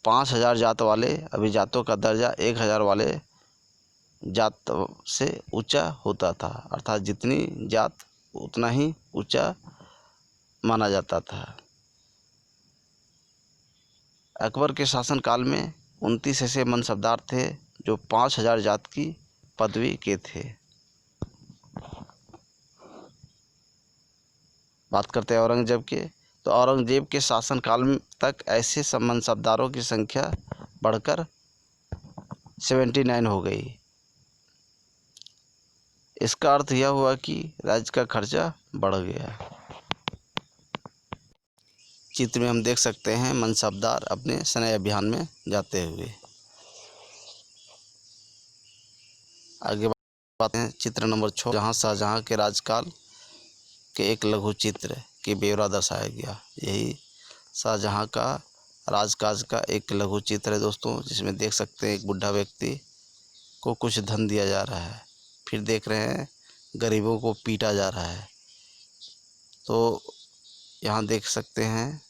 5000 जात वाले अभिजातों का दर्जा 1000 वाले जात से ऊंचा होता था। अर्थात जितनी जात उतना ही ऊंचा माना जाता था। अकबर के शासनकाल में 29 ऐसे मनसबदार थे जो 5000 जात की पदवी के थे। बात करते हैं औरंगजेब के, तो औरंगजेब के शासनकाल तक ऐसे मनसबदारों की संख्या बढ़कर 79 हो गई। इसका अर्थ यह हुआ कि राज्य का खर्चा बढ़ गया। चित्र में हम देख सकते हैं मनसबदार अपने सनई अभियान में जाते हुए। आगे बात हैं चित्र नंबर 6, जहाँ शाहजहाँ के राजकाल के एक लघु चित्र के ब्यौरा दर्शाया गया। यही शाहजहाँ का राजकाज का एक लघु चित्र है दोस्तों, जिसमें देख सकते हैं एक बुढ़ा व्यक्ति को कुछ धन दिया जा रहा है। फिर देख रहे हैं गरीबों को पीटा जा रहा है। तो यहाँ देख सकते हैं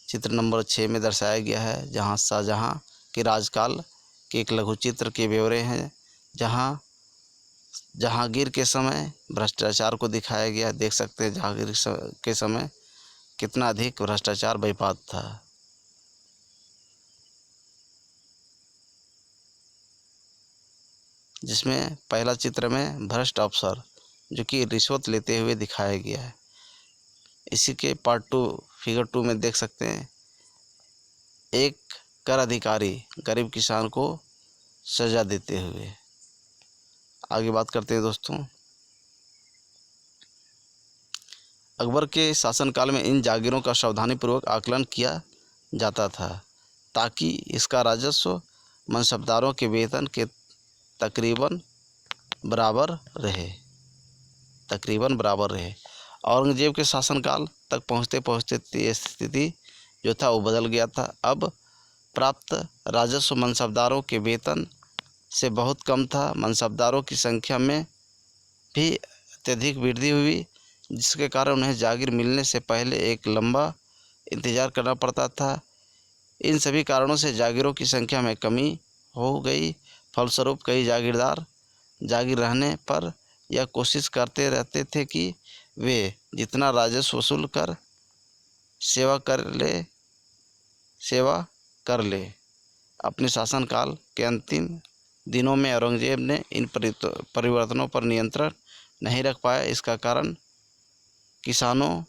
चित्र नंबर 6 में दर्शाया गया है, जहाँ शाहजहाँ के राजकाल के एक लघु चित्र के ब्यौरे हैं, जहाँ जहांगीर के समय भ्रष्टाचार को दिखाया गया। देख सकते हैं जहांगीर के समय कितना अधिक भ्रष्टाचार बेपत्ता था। जिसमें पहला चित्र में भ्रष्ट अफसर जो कि रिश्वत लेते हुए दिखाया गया है। इसी के पार्ट 2 फिगर 2 में देख सकते हैं एक कर अधिकारी गरीब किसान को सजा देते हुए। आगे बात करते हैं दोस्तों। अकबर के शासनकाल में इन जागीरों का सावधानीपूर्वक आकलन किया जाता था, ताकि इसका राजस्व मनसबदारों के वेतन के तकरीबन बराबर रहे। औरंगजेब के शासनकाल तक पहुँचते पहुँचते ये स्थिति जो था वो बदल गया था। अब प्राप्त राजस्व मनसबदारों के वेतन से बहुत कम था। मनसबदारों की संख्या में भी अत्यधिक वृद्धि हुई, जिसके कारण उन्हें जागीर मिलने से पहले एक लंबा इंतज़ार करना पड़ता था। इन सभी कारणों से जागीरों की संख्या में कमी हो गई। फलस्वरूप कई जागीरदार जागीर रहने पर यह कोशिश करते रहते थे कि वे जितना राजस्व वसूल कर सेवा कर ले। अपने शासनकाल के अंतिम दिनों में औरंगजेब ने इन परिवर्तनों पर नियंत्रण नहीं रख पाया। इसका कारण किसानों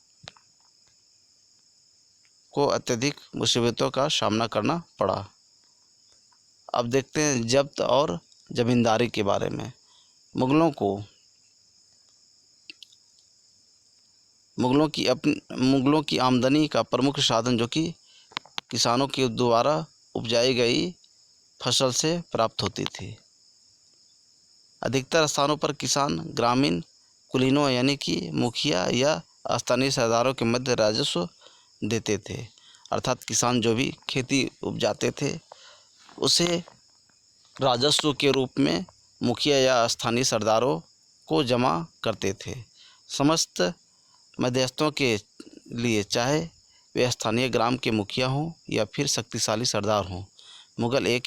को अत्यधिक मुसीबतों का सामना करना पड़ा। अब देखते हैं जब्त और जमींदारी के बारे में। मुगलों की आमदनी का प्रमुख साधन जो कि किसानों के द्वारा उपजाई गई फसल से प्राप्त होती थी। अधिकतर स्थानों पर किसान ग्रामीण कुलीनों यानी कि मुखिया या स्थानीय सरदारों के मध्य राजस्व देते थे। अर्थात किसान जो भी खेती उपजाते थे उसे राजस्व के रूप में मुखिया या स्थानीय सरदारों को जमा करते थे। समस्त मध्यस्थों के लिए, चाहे वे स्थानीय ग्राम के मुखिया हों या फिर शक्तिशाली सरदार हों, मुगल एक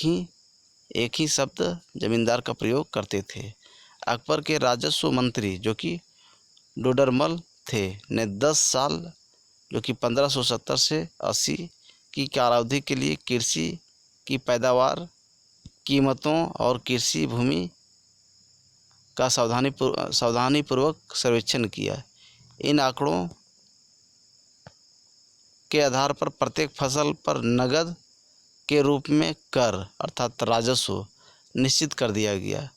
ही शब्द जमींदार का प्रयोग करते थे। अकबर के राजस्व मंत्री जो कि डोडरमल थे ने 10 साल जो कि 1570 से 80 की कालावधि के लिए कृषि की पैदावार, कीमतों और कृषि भूमि का सावधानीपूर्वक सर्वेक्षण किया। इन आंकड़ों के आधार पर प्रत्येक फसल पर नगद के रूप में कर अर्थात राजस्व निश्चित कर दिया गया।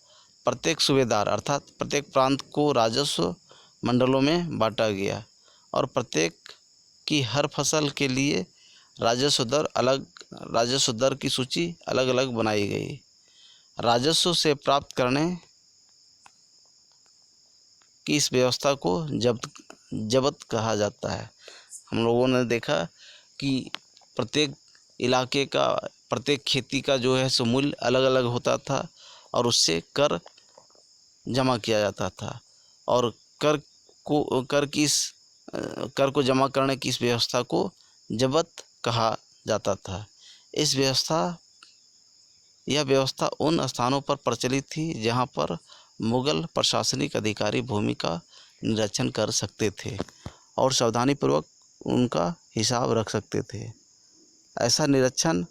प्रत्येक सूबेदार अर्थात प्रत्येक प्रांत को राजस्व मंडलों में बांटा गया और प्रत्येक की हर फसल के लिए राजस्व दर की सूची अलग अलग बनाई गई। राजस्व से प्राप्त करने की इस व्यवस्था को जब्त कहा जाता है। हम लोगों ने देखा कि प्रत्येक इलाके का, प्रत्येक खेती का जो है सो मूल्य अलग अलग होता था और उससे कर जमा किया जाता था और कर को जमा करने की इस व्यवस्था को जब्त कहा जाता था। यह व्यवस्था उन स्थानों पर प्रचलित थी जहां पर मुगल प्रशासनिक अधिकारी भूमि का निरीक्षण कर सकते थे और सावधानीपूर्वक उनका हिसाब रख सकते थे। ऐसा निरीक्षण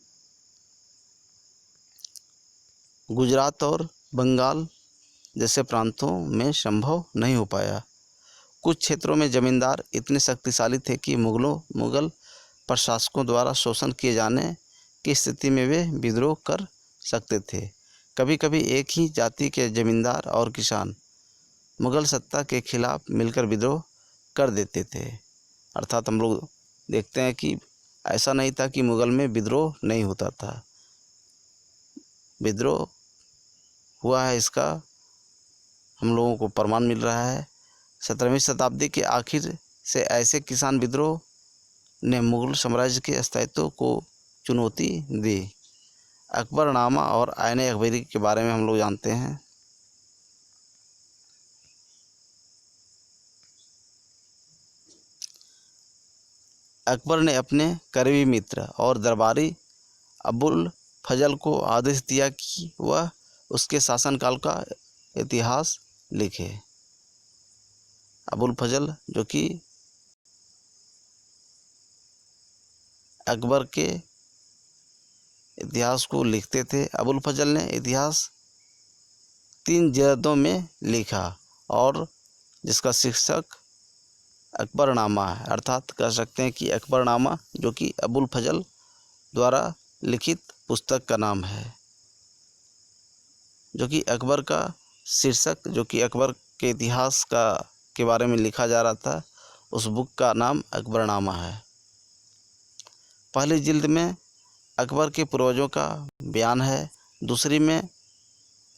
गुजरात और बंगाल जैसे प्रांतों में संभव नहीं हो पाया। कुछ क्षेत्रों में जमींदार इतने शक्तिशाली थे कि मुगल प्रशासकों द्वारा शोषण किए जाने की स्थिति में वे विद्रोह कर सकते थे। कभी कभी एक ही जाति के जमींदार और किसान मुगल सत्ता के खिलाफ मिलकर विद्रोह कर देते थे। अर्थात हम लोग देखते हैं कि ऐसा नहीं था कि मुगल में विद्रोह नहीं होता था, विद्रोह हुआ है। इसका हम लोगों को प्रमाण मिल रहा है। 17वीं शताब्दी के आखिर से ऐसे किसान विद्रोह ने मुगल साम्राज्य के स्थायित्व को चुनौती दी। अकबरनामा और आईने अकबरी के बारे में हम लोग जानते हैं। अकबर ने अपने करीबी मित्र और दरबारी अबुल फजल को आदेश दिया कि वह उसके शासनकाल का इतिहास लिखे। अबुल फजल जो कि अकबर के इतिहास को लिखते थे। अबुल फजल ने इतिहास 3 जिल्दों में लिखा और जिसका शीर्षक अकबरनामा है, अर्थात कह सकते हैं कि अकबरनामा जो कि अबुल फजल द्वारा लिखित पुस्तक का नाम है, जो कि अकबर का शीर्षक, जो कि अकबर के इतिहास के बारे में लिखा जा रहा था, उस बुक का नाम अकबरनामा है। पहली जिल्द में अकबर के पूर्वजों का बयान है, दूसरी में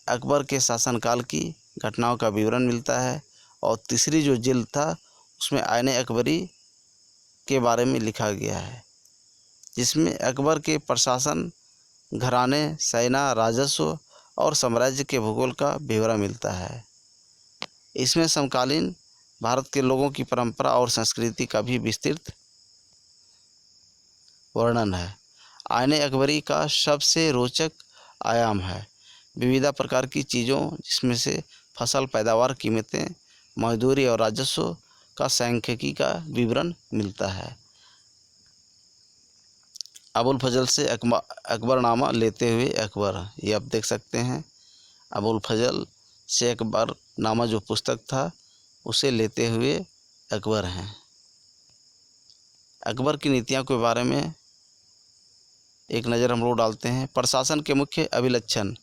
अकबर के शासनकाल की घटनाओं का विवरण मिलता है और तीसरी जो जिल्द था उसमें आईने अकबरी के बारे में लिखा गया है, जिसमें अकबर के प्रशासन, घराने, सेना, राजस्व और साम्राज्य के भूगोल का ब्यौरा मिलता है। इसमें समकालीन भारत के लोगों की परंपरा और संस्कृति का भी विस्तृत वर्णन है। आईने अकबरी का सबसे रोचक आयाम है विविध प्रकार की चीज़ों, जिसमें से फसल पैदावार, कीमतें, मजदूरी और राजस्व का सांख्यिकी का विवरण मिलता है। अबुल फजल से अकबरनामा लेते हुए अकबर, ये आप देख सकते हैं। अबुल फजल से अकबरनामा जो पुस्तक था उसे लेते हुए अकबर हैं। अकबर की नीतियों के बारे में एक नज़र हम लोग डालते हैं। प्रशासन के मुख्य अभिलक्षण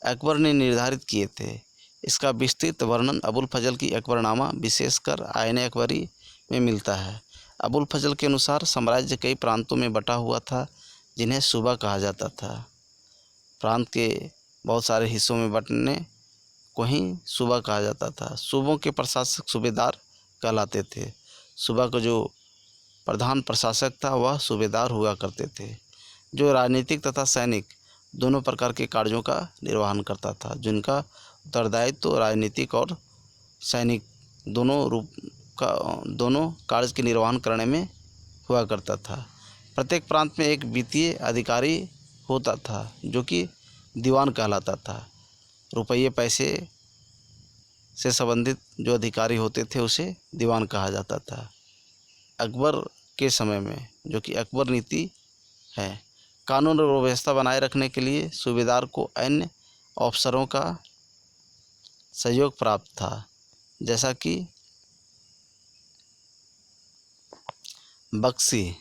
अकबर ने निर्धारित किए थे। इसका विस्तृत वर्णन अबुल फजल की अकबरनामा, विशेषकर आईने अकबरी में मिलता है। अबुल फजल के अनुसार साम्राज्य कई प्रांतों में बटा हुआ था, जिन्हें सूबा कहा जाता था। प्रांत के बहुत सारे हिस्सों में बंटने को ही सूबा कहा जाता था। सूबों के प्रशासक सूबेदार कहलाते थे। सूबा का जो प्रधान प्रशासक था वह सूबेदार हुआ करते थे, जो राजनीतिक तथा सैनिक दोनों प्रकार के कार्यों का निर्वहन करता था, जिनका उत्तरदायित्व तो राजनीतिक और सैनिक दोनों कार्य के निर्वहन करने में हुआ करता था। प्रत्येक प्रांत में एक वित्तीय अधिकारी होता था, जो कि दीवान कहलाता था। रुपये पैसे से संबंधित जो अधिकारी होते थे उसे दीवान कहा जाता था। अकबर के समय में, जो कि अकबर नीति है, कानून और व्यवस्था बनाए रखने के लिए सूबेदार को अन्य अफसरों का सहयोग प्राप्त था, जैसा कि बख्शी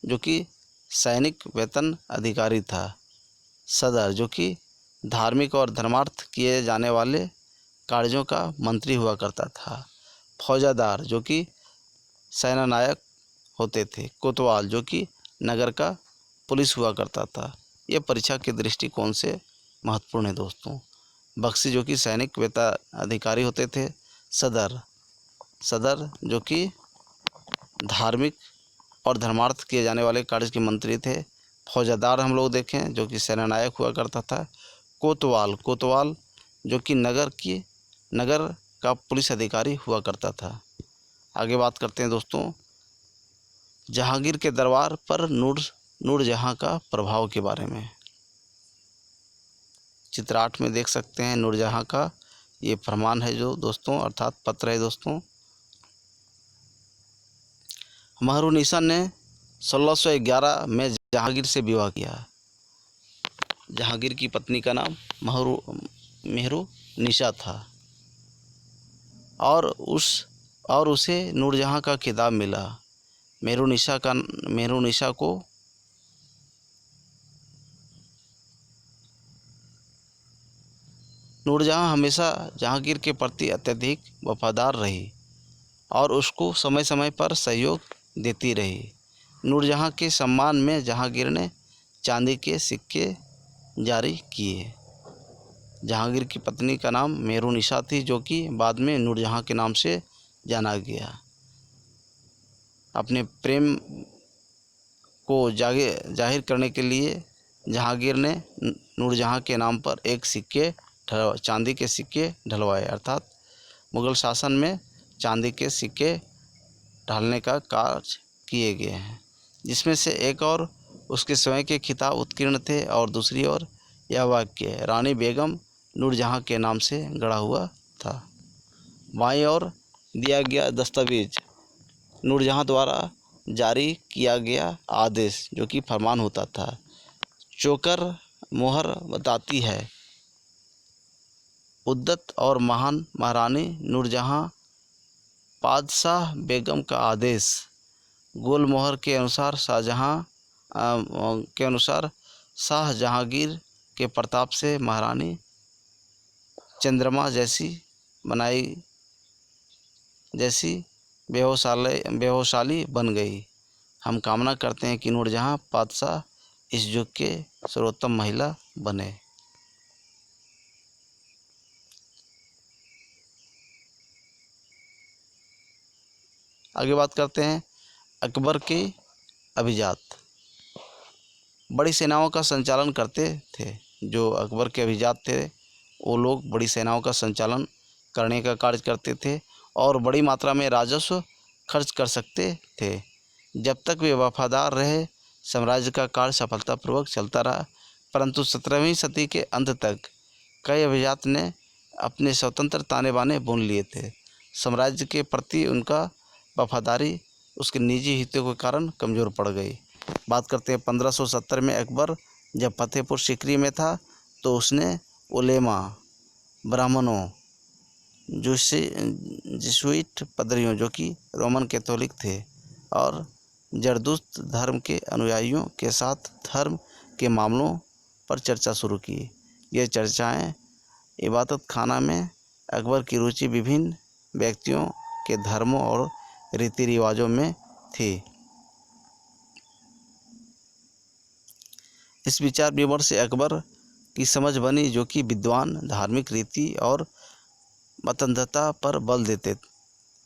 जो कि सैनिक वेतन अधिकारी था, सदर जो कि धार्मिक और धर्मार्थ किए जाने वाले कार्यों का मंत्री हुआ करता था, फौजदार जो कि सेनानायक होते थे, कोतवाल जो कि नगर का पुलिस हुआ करता था। ये परीक्षा के दृष्टिकोण से महत्वपूर्ण है दोस्तों। बख्शी जो कि सैनिक वेतन अधिकारी होते थे, सदर जो कि धार्मिक और धर्मार्थ किए जाने वाले कार्य के मंत्री थे। फौजदार हम लोग देखें जो कि सेनानायक हुआ करता था। कोतवाल जो कि नगर का पुलिस अधिकारी हुआ करता था। आगे बात करते हैं दोस्तों जहांगीर के दरबार पर नूरजहां का प्रभाव के बारे में। चित्र 8 में देख सकते हैं नूरजहां का ये फरमान है जो दोस्तों, अर्थात पत्र है दोस्तों। महरुनिसा ने 1611 में जहांगीर से विवाह किया। जहांगीर की पत्नी का नाम महरुनिसा था और उसे नूरजहां का खिताब मिला। महरुनिसा को नूरजहां हमेशा जहांगीर के प्रति अत्यधिक वफादार रही और उसको समय समय पर सहयोग देती रही। नूरजहां के सम्मान में जहांगीर ने चांदी के सिक्के जारी किए। जहांगीर की पत्नी का नाम महरुनिसा थी, जो कि बाद में नूरजहां के नाम से जाना गया। अपने प्रेम को जाहिर करने के लिए जहांगीर ने नूरजहां के नाम पर एक चांदी के सिक्के ढलवाए, अर्थात मुग़ल शासन में चांदी के सिक्के ढालने का कार्य किए गए हैं, जिसमें से एक और उसके स्वयं के खिताब उत्कीर्ण थे और दूसरी ओर यह वाक्य रानी बेगम नूरजहां के नाम से गढ़ा हुआ था। बाईं ओर दिया गया दस्तावेज नूरजहां द्वारा जारी किया गया आदेश जो कि फरमान होता था। चोकर मोहर बताती है उद्दत और महान महारानी नूरजहां पादशाह बेगम का आदेश। गोल मोहर के अनुसार शाह जहांगीर के प्रताप से महारानी चंद्रमा जैसी बेहोशाली बन गई। हम कामना करते हैं कि नूरजहां पादशाह इस युग के सर्वोत्तम महिला बने। आगे बात करते हैं अकबर के अभिजात। बड़ी सेनाओं का संचालन करते थे। जो अकबर के अभिजात थे वो लोग बड़ी सेनाओं का संचालन करने का कार्य करते थे और बड़ी मात्रा में राजस्व खर्च कर सकते थे। जब तक वे वफादार रहे साम्राज्य का कार्य सफलतापूर्वक चलता रहा, परंतु 17वीं सदी के अंत तक कई अभिजात ने अपने स्वतंत्र ताने बाने बुन लिए थे। साम्राज्य के प्रति उनका वफादारी उसके निजी हितों के कारण कमज़ोर पड़ गई। बात करते हैं 1570 में अकबर जब फतेहपुर सीकरी में था तो उसने उलेमा, ब्राह्मणों, जिसुइट पदरियों जो कि रोमन कैथोलिक थे और जरदुश्त धर्म के अनुयायियों के साथ धर्म के मामलों पर चर्चा शुरू की। ये चर्चाएं इबादत खाना में अकबर की रुचि विभिन्न व्यक्तियों के धर्मों और रीति रिवाजों में थी। इस विचार विमर्श से अकबर की समझ बनी जो कि विद्वान धार्मिक रीति और मतंधता पर बल देते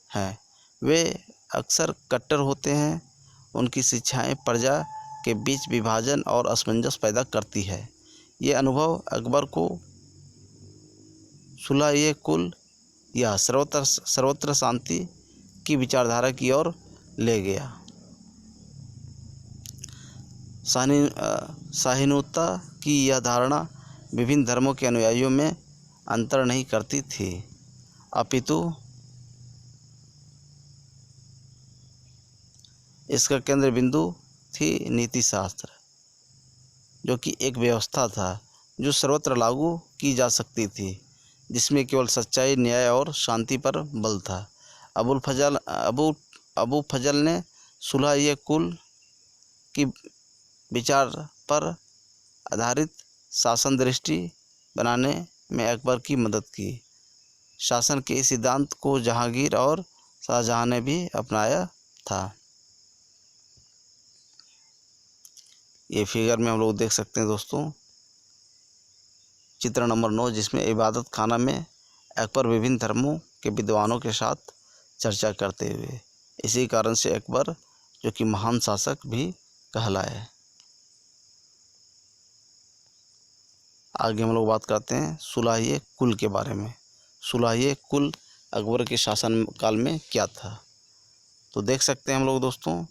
हैं वे अक्सर कट्टर होते हैं। उनकी शिक्षाएं प्रजा के बीच विभाजन और असमंजस पैदा करती है। ये अनुभव अकबर को सुलह-ए-कुल या सर्वत्र शांति की विचारधारा की ओर ले गया। सहिष्णुता की यह धारणा विभिन्न धर्मों के अनुयायियों में अंतर नहीं करती थी, अपितु इसका केंद्र बिंदु थी नीति शास्त्र, जो कि एक व्यवस्था था जो सर्वत्र लागू की जा सकती थी, जिसमें केवल सच्चाई, न्याय और शांति पर बल था। अबू फजल ने सुलह-ए-कुल की विचार पर आधारित शासन दृष्टि बनाने में अकबर की मदद की। शासन के इस सिद्धांत को जहांगीर और शाहजहां ने भी अपनाया था। ये फिगर में हम लोग देख सकते हैं दोस्तों, चित्र नंबर 9, जिसमें इबादत खाना में अकबर विभिन्न धर्मों के विद्वानों के साथ चर्चा करते हुए, इसी कारण से अकबर जो कि महान शासक भी कहलाए। आगे हम लोग बात करते हैं सुलह-ए-कुल के बारे में। सुलह-ए-कुल अकबर के शासन काल में क्या था, तो देख सकते हैं हम लोग दोस्तों,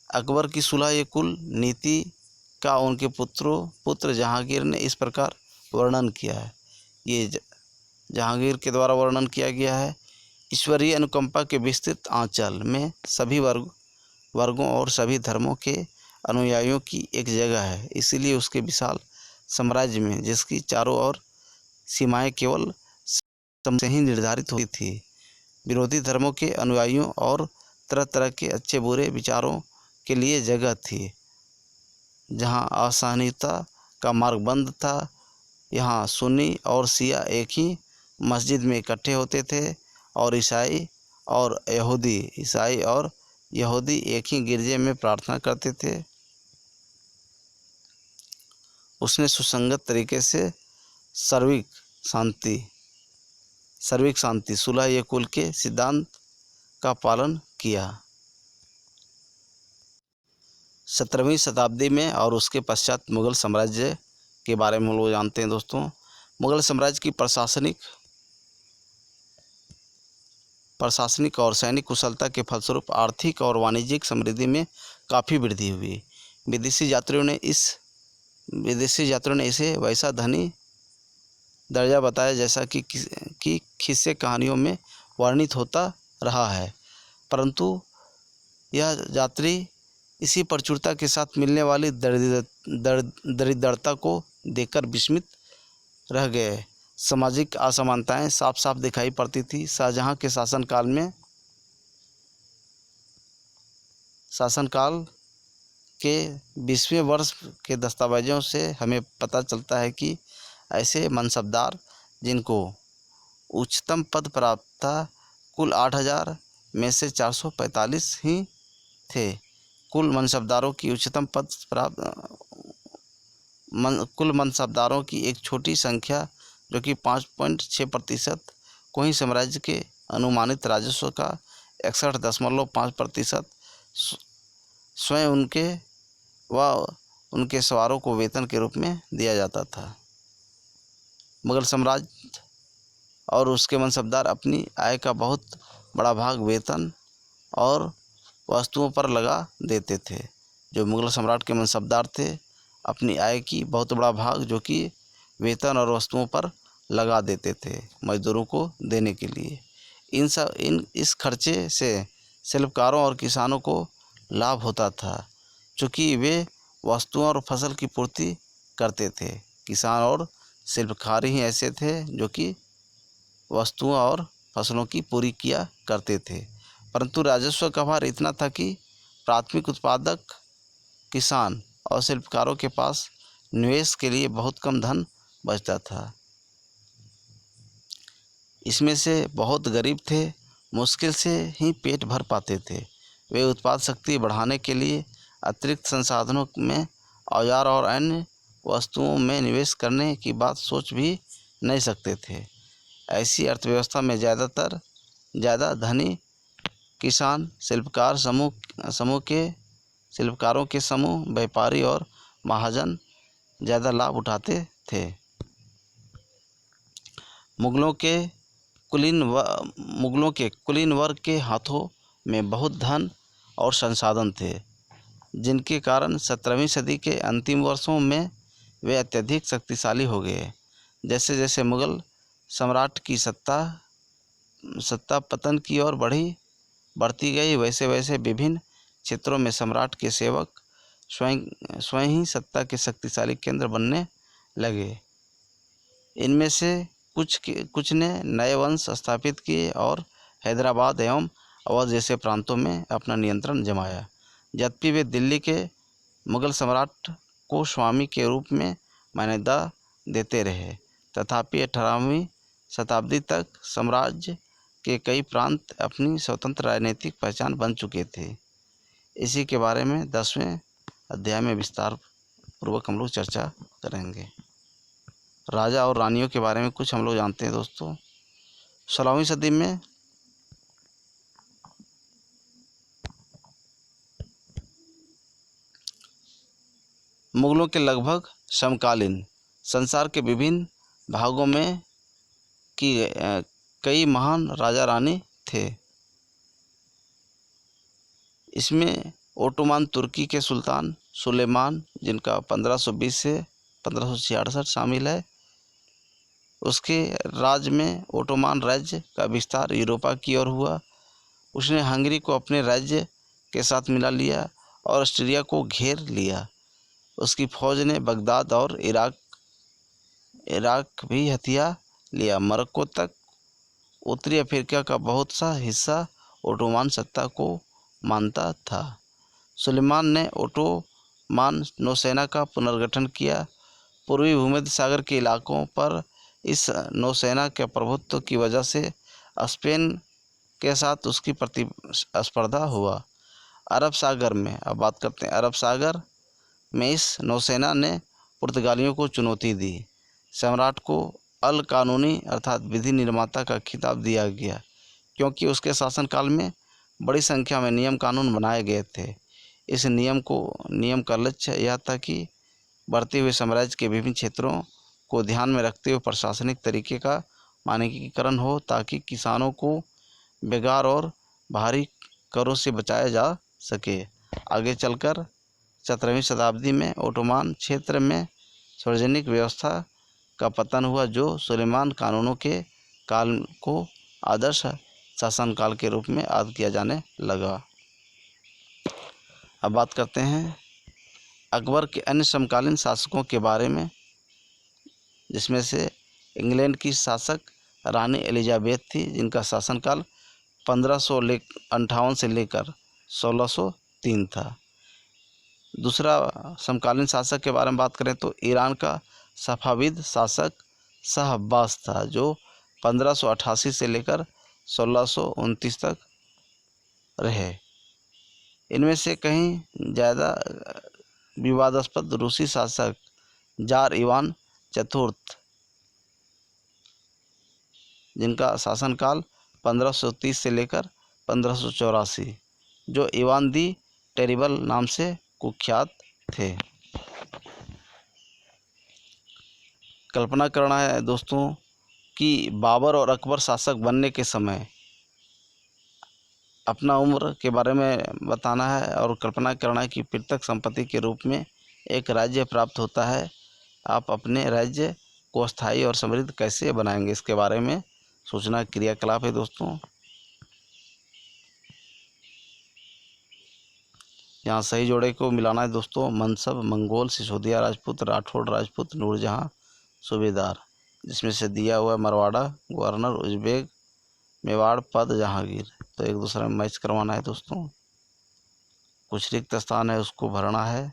अकबर की सुलह-ए-कुल नीति का उनके पुत्र जहांगीर ने इस प्रकार वर्णन किया है। ये जहांगीर के द्वारा वर्णन किया गया है। ईश्वरीय अनुकंपा के विस्तृत आंचल में सभी वर्गों और सभी धर्मों के अनुयायियों की एक जगह है। इसीलिए उसके विशाल साम्राज्य में, जिसकी चारों ओर सीमाएं केवल से ही निर्धारित होती थी, विरोधी धर्मों के अनुयायियों और तरह तरह के अच्छे बुरे विचारों के लिए जगह थी। जहां असहनीयता का मार्ग बंद था, यहाँ सुन्नी और शिया एक ही मस्जिद में इकट्ठे होते थे और ईसाई और यहूदी एक ही गिरजे में प्रार्थना करते थे। उसने सुसंगत तरीके से सर्विक शांति सुलह-ए-कुल के सिद्धांत का पालन किया। 17वीं शताब्दी में और उसके पश्चात मुग़ल साम्राज्य के बारे में हम लोग जानते हैं दोस्तों। मुग़ल साम्राज्य की प्रशासनिक और सैनिक कुशलता के फलस्वरूप आर्थिक और वाणिज्यिक समृद्धि में काफ़ी वृद्धि हुई। विदेशी यात्रियों ने इसे वैसा धनी दर्जा बताया जैसा कि किस्से कहानियों में वर्णित होता रहा है, परंतु यह यात्री इसी प्रचुरता के साथ मिलने वाली दरिद्रता को देखकर विस्मित रह गए। सामाजिक असमानताएं साफ साफ दिखाई पड़ती थी। शाहजहां के शासनकाल के 20वें वर्ष के दस्तावेजों से हमें पता चलता है कि ऐसे मनसबदार जिनको उच्चतम पद प्राप्त था, कुल 8000 में से 445 ही थे। कुल मनसबदारों की एक छोटी संख्या जो कि 5.6% को ही साम्राज्य के अनुमानित राजस्व का 61.5% स्वयं उनके सवारों को वेतन के रूप में दिया जाता था। मुग़ल साम्राज्य और उसके मनसबदार अपनी आय का बहुत बड़ा भाग वेतन और वस्तुओं पर लगा देते थे। जो मुग़ल सम्राट के मनसबदार थे, अपनी आय की बहुत बड़ा भाग जो कि वेतन और वस्तुओं पर लगा देते थे मजदूरों को देने के लिए। इस खर्चे से शिल्पकारों और किसानों को लाभ होता था, चूँकि वे वस्तुओं और फसल की पूर्ति करते थे। किसान और शिल्पकार ही ऐसे थे जो कि वस्तुओं और फसलों की पूरी किया करते थे, परंतु राजस्व का भार इतना था कि प्राथमिक उत्पादक किसान और शिल्पकारों के पास निवेश के लिए बहुत कम धन बचता था। इसमें से बहुत गरीब थे, मुश्किल से ही पेट भर पाते थे। वे उत्पाद शक्ति बढ़ाने के लिए अतिरिक्त संसाधनों में औजार और अन्य वस्तुओं में निवेश करने की बात सोच भी नहीं सकते थे। ऐसी अर्थव्यवस्था में ज़्यादा धनी किसान, शिल्पकारों के समूह, व्यापारी और महाजन ज़्यादा लाभ उठाते थे। मुग़लों के कुलीन वर्ग के हाथों में बहुत धन और संसाधन थे, जिनके कारण 17वीं सदी के अंतिम वर्षों में वे अत्यधिक शक्तिशाली हो गए। जैसे जैसे मुग़ल सम्राट की सत्ता पतन की ओर बढ़ती गई, वैसे वैसे विभिन्न क्षेत्रों में सम्राट के सेवक स्वयं ही सत्ता के शक्तिशाली केंद्र बनने लगे। इनमें से कुछ ने नए वंश स्थापित किए और हैदराबाद एवं अवध जैसे प्रांतों में अपना नियंत्रण जमाया। यद्यपि वे दिल्ली के मुग़ल सम्राट को स्वामी के रूप में मान्यता देते रहे, तथापि 18वीं शताब्दी तक साम्राज्य के कई प्रांत अपनी स्वतंत्र राजनीतिक पहचान बन चुके थे। इसी के बारे में 10वें अध्याय में विस्तार पूर्वक हम लोग चर्चा करेंगे। राजा और रानियों के बारे में कुछ हम लोग जानते हैं दोस्तों। 16वीं सदी में मुग़लों के लगभग समकालीन संसार के विभिन्न भागों में कई महान राजा रानी थे। इसमें ओटोमान तुर्की के सुल्तान सुलेमान, जिनका 1520 से 1566 शामिल है। उसके राज में ओटोमान राज्य का विस्तार यूरोपा की ओर हुआ। उसने हंगरी को अपने राज्य के साथ मिला लिया और ऑस्ट्रिया को घेर लिया। उसकी फौज ने बगदाद और इराक भी हथिया लिया। मोरक्को तक उत्तरी अफ्रीका का बहुत सा हिस्सा ओटोमान सत्ता को मानता था। सुलेमान ने ओटोमान नौसेना का पुनर्गठन किया। पूर्वी भूमध्य सागर के इलाकों पर इस नौसेना के प्रभुत्व की वजह से स्पेन के साथ उसकी प्रतिस्पर्धा हुआ। अरब सागर में अब बात करते हैं। अरब सागर में इस नौसेना ने पुर्तगालियों को चुनौती दी। सम्राट को अल कानूनी अर्थात विधि निर्माता का खिताब दिया गया, क्योंकि उसके शासनकाल में बड़ी संख्या में नियम कानून बनाए गए थे। इस नियम का लक्ष्य यह था कि बढ़ते हुए साम्राज्य के विभिन्न क्षेत्रों को ध्यान में रखते हुए प्रशासनिक तरीके का मानकीकरण हो, ताकि किसानों को बेगार और भारी करों से बचाया जा सके। आगे चलकर 17वीं शताब्दी में ओटोमान क्षेत्र में सार्वजनिक व्यवस्था का पतन हुआ, जो सुलेमान कानूनों के काल को आदर्श शासनकाल के रूप में याद किया जाने लगा। अब बात करते हैं अकबर के अन्य समकालीन शासकों के बारे में, जिसमें से इंग्लैंड की शासक रानी एलिजाबेथ थी, जिनका शासनकाल 1558 से लेकर 1603 था। दूसरा समकालीन शासक के बारे में बात करें तो ईरान का सफ़ाविद शासक शाह अब्बास था, जो 1588 से लेकर 1629 तक रहे। इनमें से कहीं ज़्यादा विवादास्पद रूसी शासक जार इवान चतुर्थ, जिनका शासनकाल 1530 से लेकर 1584, जो इवान दी टेरिबल नाम से कुख्यात थे। कल्पना करना है दोस्तों कि बाबर और अकबर शासक बनने के समय अपना उम्र के बारे में बताना है और कल्पना करना है कि पितृक संपत्ति के रूप में एक राज्य प्राप्त होता है। आप अपने राज्य को स्थायी और समृद्ध कैसे बनाएंगे, इसके बारे में सोचना क्रियाकलाप है दोस्तों। यहाँ सही जोड़े को मिलाना है दोस्तों। मनसब मंगोल, सिसोदिया राजपूत, राठौड़ राजपूत, नूरजहाँ सूबेदार, जिसमें से दिया हुआ मरवाड़ा गवर्नर, उज्बेक मेवाड़ पद जहांगीर। तो एक दूसरे में मैच करवाना है दोस्तों। कुछ रिक्त स्थान है उसको भरना है।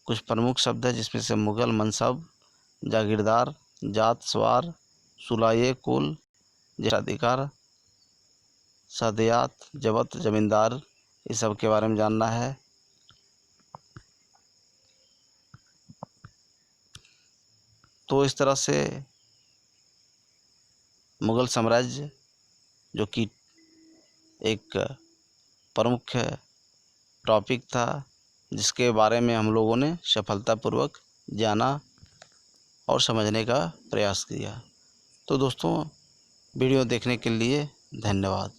कुछ प्रमुख शब्द है जिसमें से मुगल, मनसब, जागीरदार, जात, सवार, सुलाये कुल, ज्येष्ठाधिकार, सादियात, जबत, जमींदार, इस सब के बारे में जानना है। तो इस तरह से मुगल साम्राज्य, जो कि एक प्रमुख टॉपिक था, जिसके बारे में हम लोगों ने सफलतापूर्वक जाना और समझने का प्रयास किया। तो दोस्तों वीडियो देखने के लिए धन्यवाद।